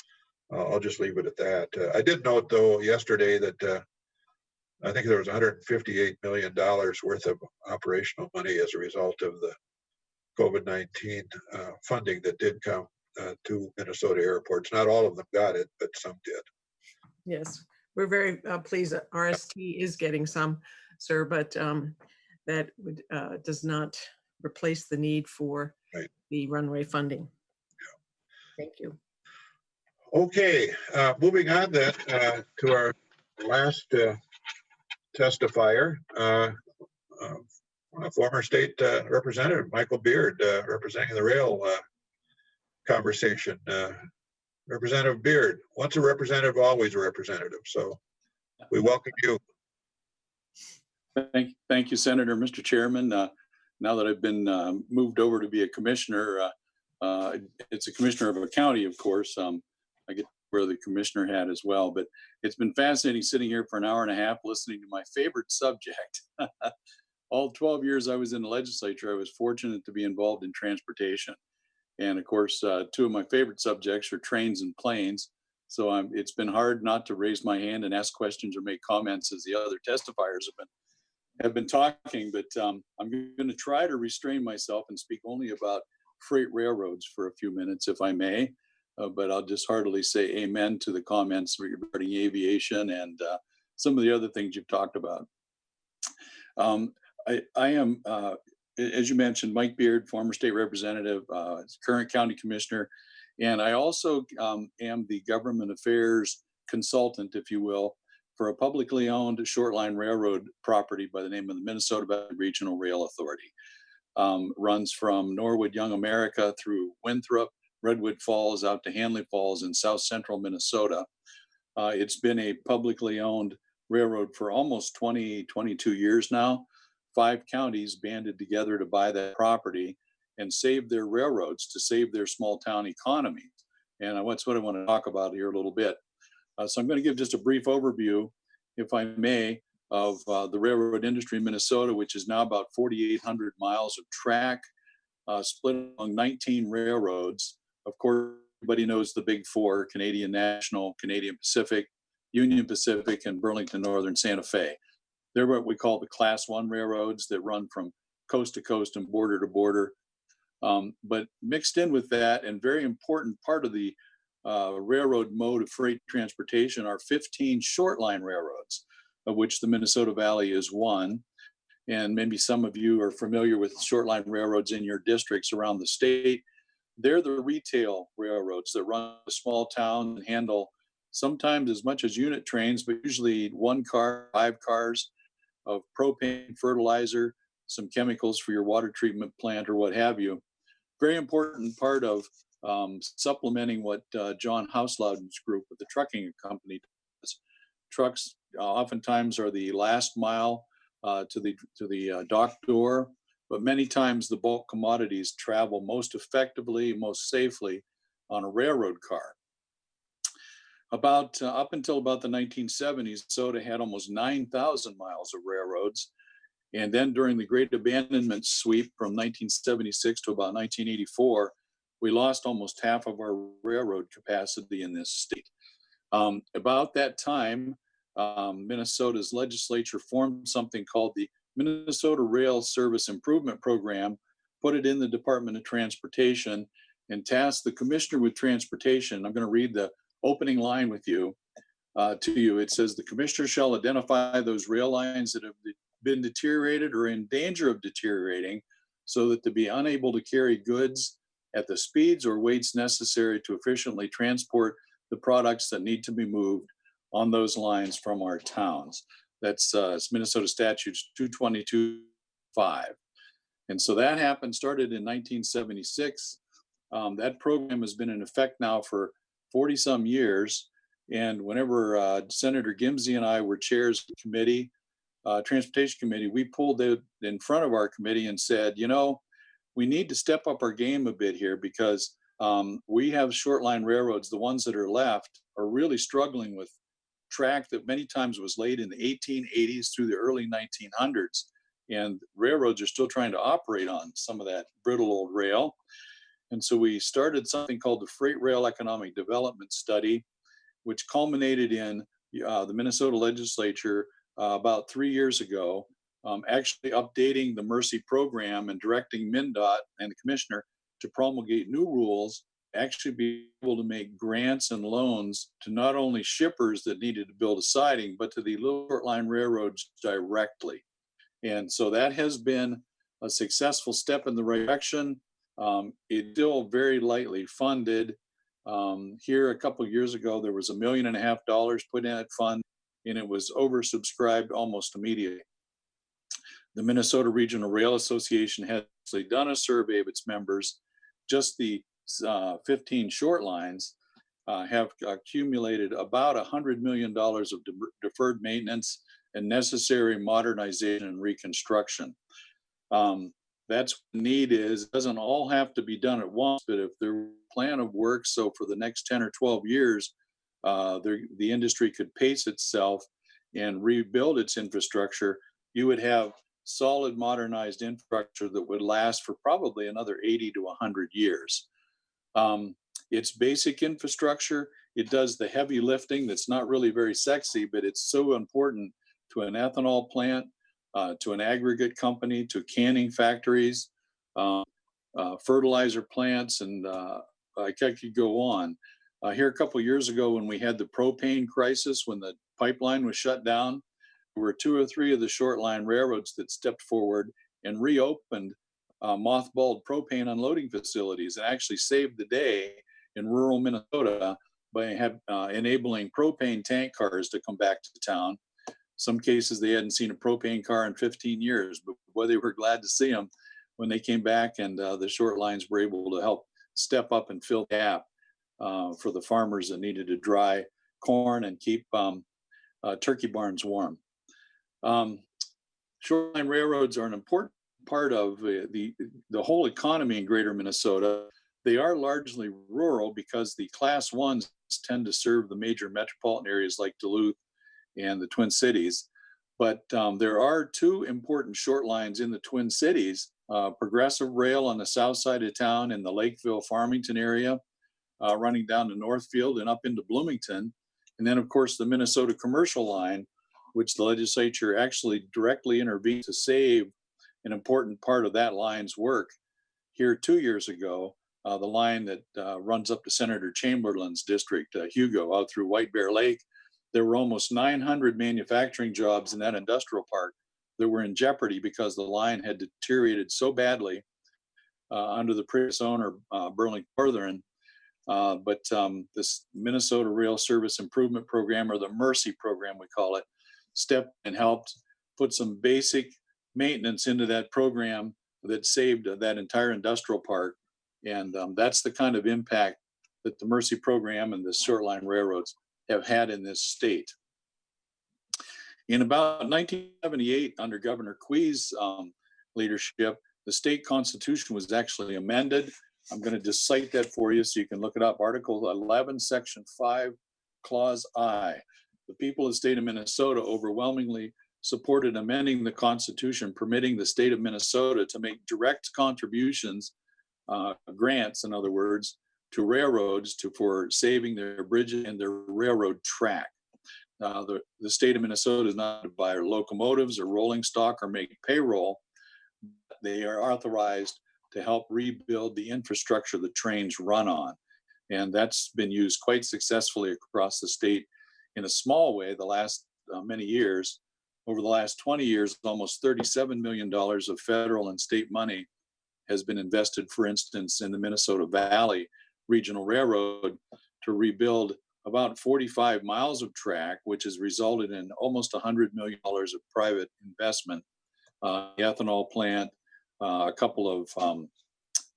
I'll just leave it at that. I did note, though, yesterday that I think there was $158 million worth of operational money as a result of the COVID-19 funding that did come to Minnesota airports. Not all of them got it, but some did. Yes, we're very pleased that RST is getting some, sir, but that does not replace the need for the runway funding. Yeah. Thank you. Okay, moving on then to our last testifier, former state representative Michael Beard, representing the rail conversation. Representative Beard, once a representative, always a representative. So we welcome you. Thank you, Senator. Mr. Chairman, now that I've been moved over to be a commissioner, it's a commissioner of a county, of course. I get to wear the commissioner hat as well, but it's been fascinating sitting here for an hour and a half listening to my favorite subject. All 12 years I was in the legislature, I was fortunate to be involved in transportation. And of course, two of my favorite subjects are trains and planes. So it's been hard not to raise my hand and ask questions or make comments as the other testifiers have been talking, but I'm going to try to restrain myself and speak only about freight railroads for a few minutes, if I may. But I'll just heartily say amen to the comments regarding aviation and some of the other things you've talked about. I am, as you mentioned, Mike Beard, former state representative, current county commissioner, and I also am the government affairs consultant, if you will, for a publicly owned short-line railroad property by the name of the Minnesota Valley Regional Rail Authority. Runs from Norwood, Young America through Winthrop, Redwood Falls, out to Hanley Falls in south central Minnesota. It's been a publicly owned railroad for almost 22 years now. 5 counties banded together to buy that property and save their railroads to save their small town economies. And that's what I want to talk about here a little bit. So I'm going to give just a brief overview, if I may, of the railroad industry in Minnesota, which is now about 4,800 miles of track, split among 19 railroads. Of course, everybody knows the big 4, Canadian National, Canadian Pacific, Union Pacific, and Burlington Northern Santa Fe. They're what we call the Class 1 railroads that run from coast to coast and border to border. But mixed in with that, and very important part of the railroad mode of freight transportation, are 15 short line railroads, of which the Minnesota Valley is one. And maybe some of you are familiar with short line railroads in your districts around the state. They're the retail railroads that run a small town and handle sometimes as much as unit trains, but usually 1 car, 5 cars of propane, fertilizer, some chemicals for your water treatment plant or what have you. Very important part of supplementing what John Hauslauden's group with the trucking company does. Trucks oftentimes are the last mile to the dock door, but many times the bulk commodities travel most effectively, most safely on a railroad car. Up until about the 1970s, Minnesota had almost 9,000 miles of railroads. And then during the Great Abandonment sweep from 1976 to about 1984, we lost almost half of our railroad capacity in this state. About that time, Minnesota's legislature formed something called the Minnesota Rail Service Improvement Program, put it in the Department of Transportation, and tasked the Commissioner with Transportation. I'm going to read the opening line with you to you. It says, "The Commissioner shall identify those rail lines that have been deteriorated or in danger of deteriorating, so that to be unable to carry goods at the speeds or weights necessary to efficiently transport the products that need to be moved on those lines from our towns." That's Minnesota Statutes 222.5. And so that happened, started in 1976. That program has been in effect now for 40 some years. And whenever Senator Gimsey and I were chairs of the committee, Transportation Committee, we pulled it in front of our committee and said, you know, we need to step up our game a bit here, because we have short line railroads. The ones that are left are really struggling with track that many times was laid in the 1880s through the early 1900s. And railroads are still trying to operate on some of that brittle old rail. And so we started something called the Freight Rail Economic Development Study, which culminated in the Minnesota legislature about 3 years ago, actually updating the Mercy program and directing MnDOT and the commissioner to promulgate new rules, actually be able to make grants and loans to not only shippers that needed to build a siding, but to the little short line railroads directly. And so that has been a successful step in the right direction. It's still very lightly funded. Here a couple of years ago, there was $1.5 million put in that fund, and it was oversubscribed almost immediately. The Minnesota Regional Rail Association has actually done a survey of its members. Just the 15 short lines have accumulated about $100 million of deferred maintenance and necessary modernization and reconstruction. That's what the need is. It doesn't all have to be done at once, but if their plan of work, so for the next 10 or 12 years, the industry could pace itself and rebuild its infrastructure, you would have solid modernized infrastructure that would last for probably another 80 to 100 years. It's basic infrastructure. It does the heavy lifting that's not really very sexy, but it's so important to an ethanol plant, to an aggregate company, to canning factories, fertilizer plants, and I could go on. Here a couple of years ago, when we had the propane crisis, when the pipeline was shut down, there were 2 or 3 of the short line railroads that stepped forward and reopened mothballed propane unloading facilities and actually saved the day in rural Minnesota by enabling propane tank cars to come back to town. Some cases they hadn't seen a propane car in 15 years, but boy, they were glad to see them when they came back, and the short lines were able to help step up and fill the gap for the farmers that needed to dry corn and keep turkey barns warm. Shoreline railroads are an important part of the whole economy in greater Minnesota. They are largely rural because the class ones tend to serve the major metropolitan areas like Duluth and the Twin Cities. But there are 2 important short lines in the Twin Cities, Progressive Rail on the south side of town in the Lakeville, Farmington area, running down to Northfield and up into Bloomington. And then, of course, the Minnesota Commercial Line, which the legislature actually directly intervened to save an important part of that line's work. Here 2 years ago, the line that runs up to Senator Chamberlain's district, Hugo, out through White Bear Lake, there were almost 900 manufacturing jobs in that industrial park that were in jeopardy because the line had deteriorated so badly under the previous owner, Burlington Northern. But this Minnesota Rail Service Improvement Program, or the Mercy program, we call it, stepped and helped put some basic maintenance into that program that saved that entire industrial park. And that's the kind of impact that the Mercy program and the short line railroads have had in this state. In about 1978, under Governor Quee's leadership, the state constitution was actually amended. I'm going to just cite that for you so you can look it up. Article 11, Section 5 Clause I. The people of the state of Minnesota overwhelmingly supported amending the Constitution, permitting the state of Minnesota to make direct contributions, grants, in other words, to railroads for saving their bridges and their railroad track. The state of Minnesota is not to buy locomotives or rolling stock or make payroll. They are authorized to help rebuild the infrastructure the trains run on. And that's been used quite successfully across the state in a small way the last many years. Over the last 20 years, almost $37 million of federal and state money has been invested, for instance, in the Minnesota Valley Regional Railroad to rebuild about 45 miles of track, which has resulted in almost $100 million of private investment, ethanol plant, a couple of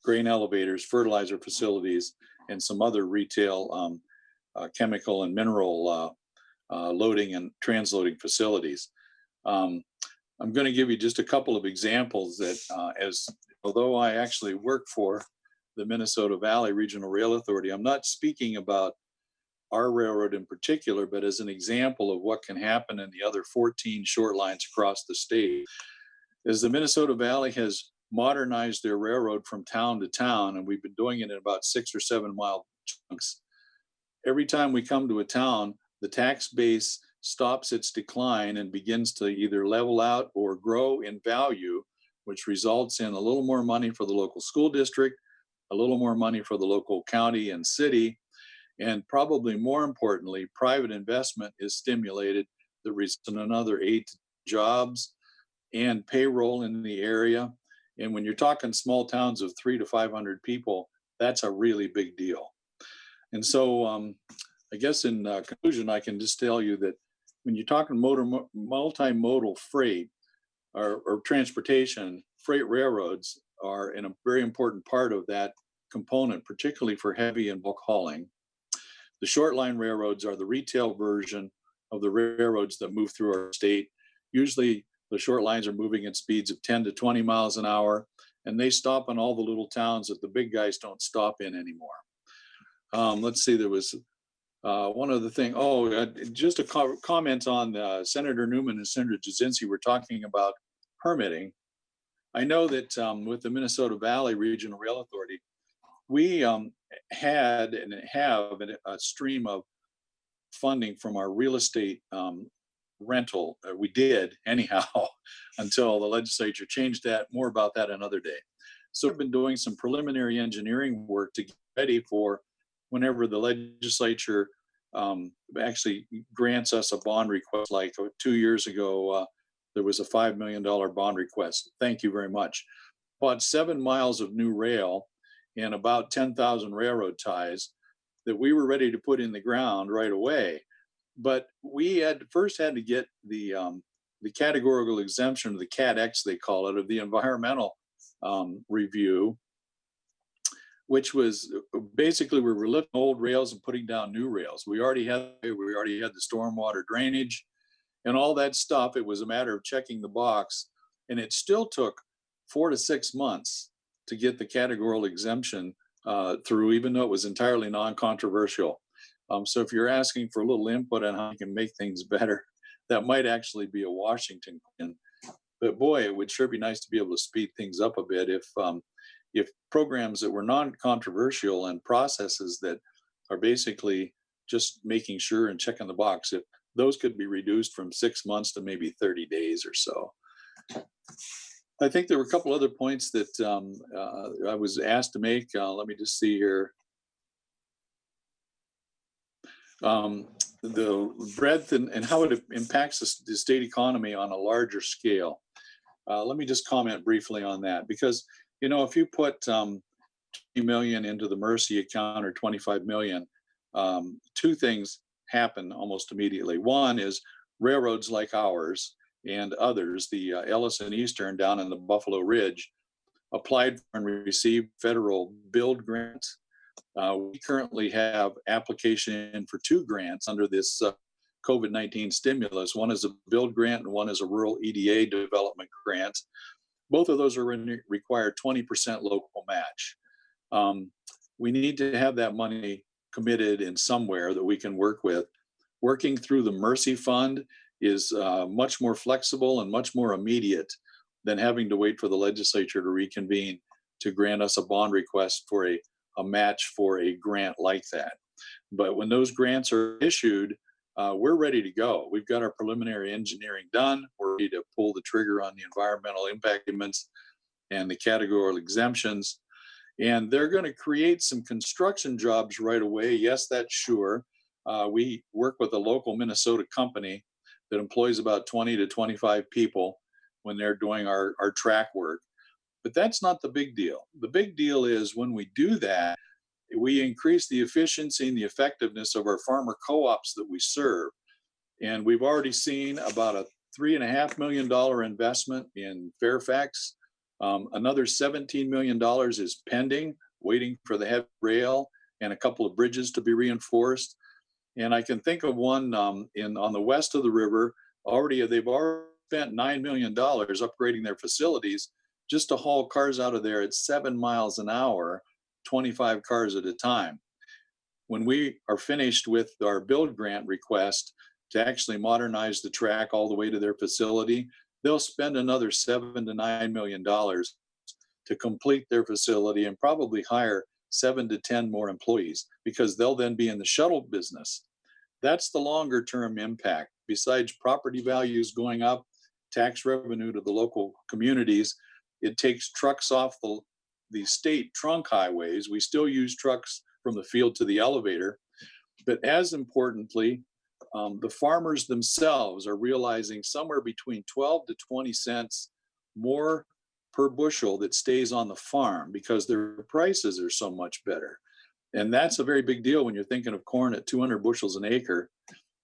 grain elevators, fertilizer facilities, and some other retail chemical and mineral loading and transloading facilities. I'm going to give you just a couple of examples that although I actually work for the Minnesota Valley Regional Rail Authority, I'm not speaking about our railroad in particular, but as an example of what can happen in the other 14 short lines across the state. As the Minnesota Valley has modernized their railroad from town to town, and we've been doing it in about 6 or 7 mile chunks, every time we come to a town, the tax base stops its decline and begins to either level out or grow in value, which results in a little more money for the local school district, a little more money for the local county and city, and probably more importantly, private investment is stimulated that results in another 8 jobs and payroll in the area. And when you're talking small towns of 300 to 500 people, that's a really big deal. And so I guess in conclusion, I can just tell you that when you're talking multimodal freight or transportation, freight railroads are a very important part of that component, particularly for heavy and bulk hauling. The short line railroads are the retail version of the railroads that move through our state. Usually the short lines are moving at speeds of 10 to 20 miles an hour, and they stop in all the little towns that the big guys don't stop in anymore. Let's see, there was one other thing. Just a comment on Senator Newman and Senator Jasinski were talking about permitting. I know that with the Minnesota Valley Regional Rail Authority, we had and have a stream of funding from our real estate rental. We did anyhow until the legislature changed that. More about that another day. So I've been doing some preliminary engineering work to get ready for whenever the legislature actually grants us a bond request. Like 2 years ago, there was a $5 million bond request. Thank you very much. Bought 7 miles of new rail and about 10,000 railroad ties that we were ready to put in the ground right away. But we had first had to get the categorical exemption, the CAT-X they call it, of the environmental review, which was basically we were lifting old rails and putting down new rails. We already had the stormwater drainage and all that stuff. It was a matter of checking the box, and it still took 4 to 6 months to get the categorical exemption through, even though it was entirely non-controversial. So if you're asking for a little input on how you can make things better, that might actually be a Washington thing. But boy, it would sure be nice to be able to speed things up a bit if programs that were non-controversial and processes that are basically just making sure and checking the box, if those could be reduced from 6 months to maybe 30 days or so. I think there were a couple other points that I was asked to make. Let me just see here. The breadth and how it impacts the state economy on a larger scale. Let me just comment briefly on that, because, you know, if you put 20 million into the Mercy account or 25 million, 2 things happen almost immediately. One is railroads like ours and others, the Ellis and Eastern down in the Buffalo Ridge, applied for and received federal build grants. We currently have application in for 2 grants under this COVID-19 stimulus. One is a build grant and one is a rural EDA development grant. Both of those are require 20% local match. We need to have that money committed in somewhere that we can work with Working through the Mercy Fund is much more flexible and much more immediate than having to wait for the legislature to reconvene to grant us a bond request for a match for a grant like that. But when those grants are issued, we're ready to go. We've got our preliminary engineering done. We're ready to pull the trigger on the environmental impact statements and the categorical exemptions. And they're going to create some construction jobs right away. Yes, that's sure. We work with a local Minnesota company that employs about 20 to 25 people when they're doing our track work. But that's not the big deal. The big deal is when we do that, we increase the efficiency and the effectiveness of our farmer co-ops that we serve. And we've already seen about a $3.5 million investment in Fairfax. Another $17 million is pending, waiting for the heavy rail and a couple of bridges to be reinforced. And I can think of one on the west of the river. They've already spent $9 million upgrading their facilities just to haul cars out of there at 7 miles an hour, 25 cars at a time. When we are finished with our build grant request to actually modernize the track all the way to their facility, they'll spend another $7 to $9 million to complete their facility and probably hire 7 to 10 more employees, because they'll then be in the shuttle business. That's the longer term impact. Besides property values going up, tax revenue to the local communities, it takes trucks off the state trunk highways. We still use trucks from the field to the elevator, but as importantly, the farmers themselves are realizing somewhere between 12 to 20 cents more per bushel that stays on the farm because their prices are so much better. And that's a very big deal when you're thinking of corn at 200 bushels an acre,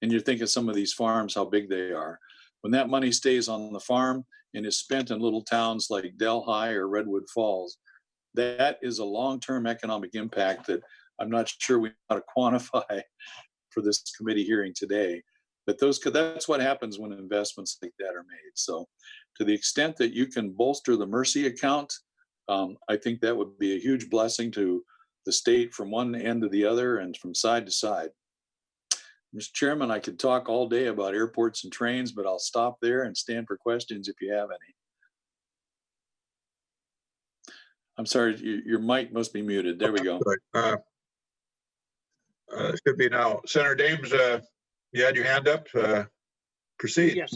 and you're thinking some of these farms, how big they are. When that money stays on the farm and is spent in little towns like Delhi or Redwood Falls, that is a long-term economic impact that I'm not sure we know how to quantify for this committee hearing today. But that's what happens when investments like that are made. So to the extent that you can bolster the Mercy account, I think that would be a huge blessing to the state from one end to the other and from side to side. Mr. Chairman, I could talk all day about airports and trains, but I'll stop there and stand for questions if you have any. I'm sorry, your mic must be muted. There we go. Should be now. Senator Dames, you had your hand up. Proceed. Yes.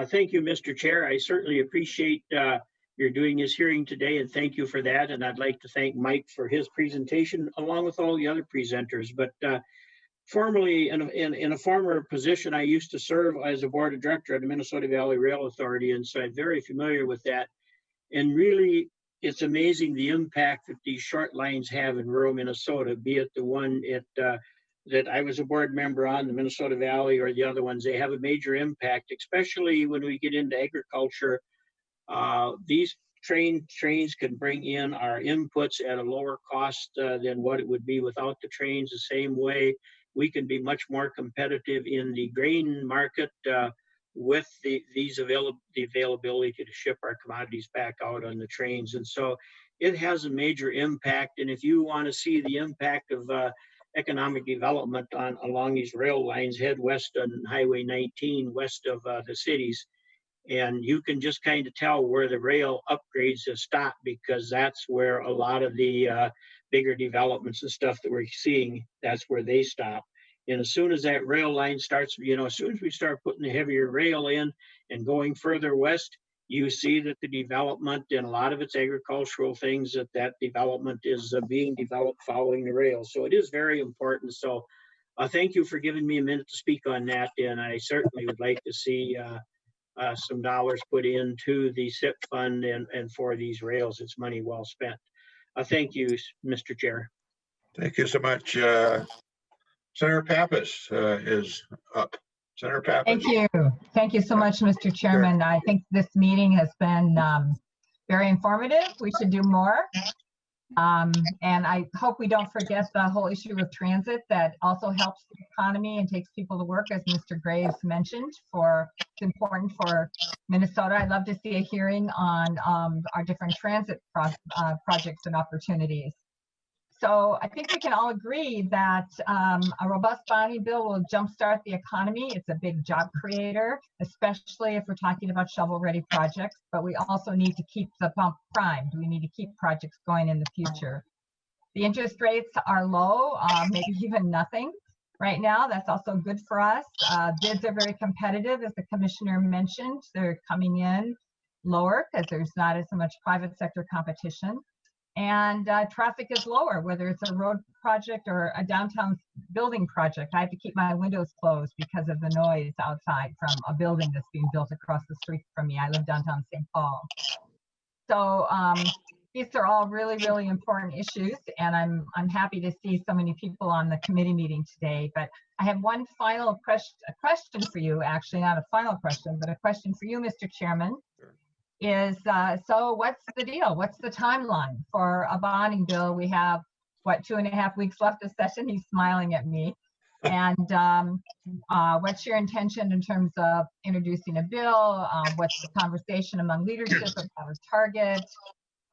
Thank you, Mr. Chair. I certainly appreciate your doing this hearing today, and thank you for that. And I'd like to thank Mike for his presentation, along with all the other presenters. But formerly in a former position, I used to serve as a board of director at the Minnesota Valley Rail Authority, and so I'm very familiar with that. And really, it's amazing the impact that these short lines have in rural Minnesota, be it the one that I was a board member on, the Minnesota Valley, or the other ones. They have a major impact, especially when we get into agriculture. These trains can bring in our inputs at a lower cost than what it would be without the trains. The same way we can be much more competitive in the grain market with the availability to ship our commodities back out on the trains. And so it has a major impact. And if you want to see the impact of economic development along these rail lines, head west on Highway 19, west of the cities, and you can just kind of tell where the rail upgrades have stopped, because that's where a lot of the bigger developments and stuff that we're seeing, that's where they stop. And as soon as that rail line starts, as soon as we start putting the heavier rail in and going further west, you see that the development and a lot of its agricultural things, that development is being developed following the rail. So it is very important. So thank you for giving me a minute to speak on that. And I certainly would like to see some dollars put into the SIP fund and for these rails. It's money well spent. Thank you, Mr. Chair. Thank you so much. Senator Pappas is up. Senator Pappas. Thank you. Thank you so much, Mr. Chairman. I think this meeting has been very informative. We should do more. And I hope we don't forget the whole issue with transit that also helps the economy and takes people to work, as Mr. Graves mentioned. It's important for Minnesota. I'd love to see a hearing on our different transit projects and opportunities. So I think we can all agree that a robust bonding bill will jumpstart the economy. It's a big job creator, especially if we're talking about shovel-ready projects, but we also need to keep the pump primed. We need to keep projects going in the future. The interest rates are low, maybe even nothing right now. That's also good for us. Bids are very competitive, as the commissioner mentioned. They're coming in lower because there's not as much private sector competition. And traffic is lower, whether it's a road project or a downtown building project. I have to keep my windows closed because of the noise outside from a building that's being built across the street from me. I live downtown St. Paul. So these are all really, really important issues, and I'm happy to see so many people on the committee meeting today. But I have one final question for you, actually, not a final question, but a question for you, Mr. Chairman. Is so what's the deal? What's the timeline for a bonding bill? We have, what, 2.5 weeks left of session? He's smiling at me. And what's your intention in terms of introducing a bill? What's the conversation among leadership about a target?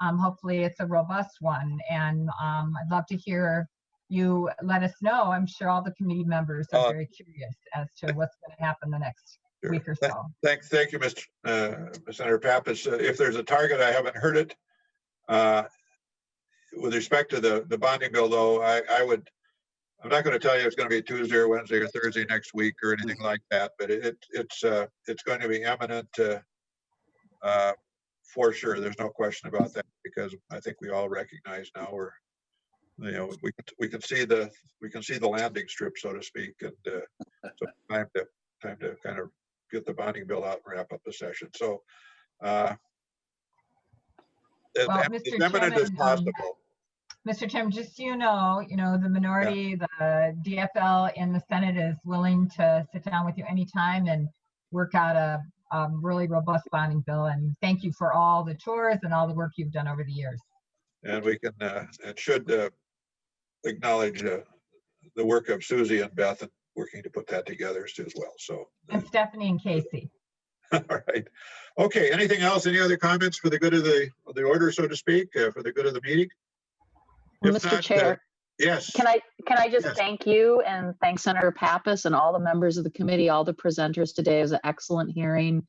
Hopefully it's a robust one. And I'd love to hear you let us know. I'm sure all the committee members are very curious as to what's going to happen the next week or so. Thank you, Senator Pappas. If there's a target, I haven't heard it. With respect to the bonding bill, though, I'm not going to tell you it's going to be Tuesday or Wednesday or Thursday next week or anything like that, but it's going to be imminent for sure. There's no question about that, because I think we all recognize now we can see the landing strip, so to speak, and so time to kind of get the bonding bill out and wrap up the session. So as imminent as possible. Mr. Chairman, just so you know, the minority, the DFL in the Senate is willing to sit down with you anytime and work out a really robust bonding bill. And thank you for all the tours and all the work you've done over the years. And we can and should acknowledge the work of Susie and Beth and working to put that together as well. So and Stephanie and Casey. All right. Okay. Anything else? Any other comments for the good of the order, so to speak, for the good of the meeting? Mr. Chair, yes. Can I just thank you and thank Senator Pappas and all the members of the committee, all the presenters today. It was an excellent hearing.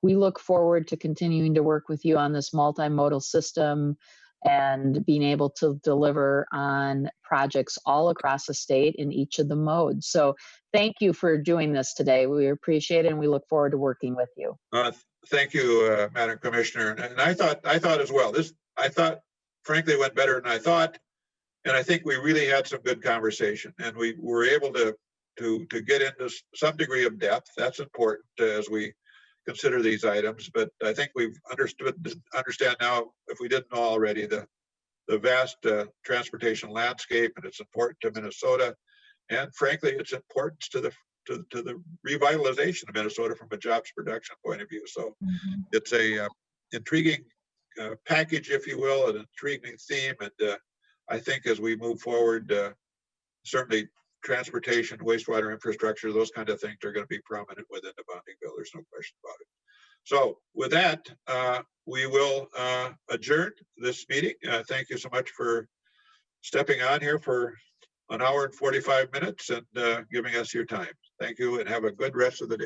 We look forward to continuing to work with you on this multimodal system and being able to deliver on projects all across the state in each of the modes. So thank you for doing this today. We appreciate it, and we look forward to working with you. Thank you, Madam Commissioner. And I thought as well, I thought frankly went better than I thought. And I think we really had some good conversation, and we were able to get into some degree of depth. That's important as we consider these items. But I think we've understand now, if we didn't know already, the vast transportation landscape, and it's important to Minnesota, and frankly, its importance to the revitalization of Minnesota from a jobs production point of view. So it's a intriguing package, if you will, an intriguing theme, and I think as we move forward, certainly transportation, wastewater infrastructure, those kind of things are going to be prominent within the bonding bill. There's no question about it. So with that, we will adjourn this meeting. Thank you so much for stepping on here for an hour and 45 minutes and giving us your time. Thank you, and have a good rest of the day.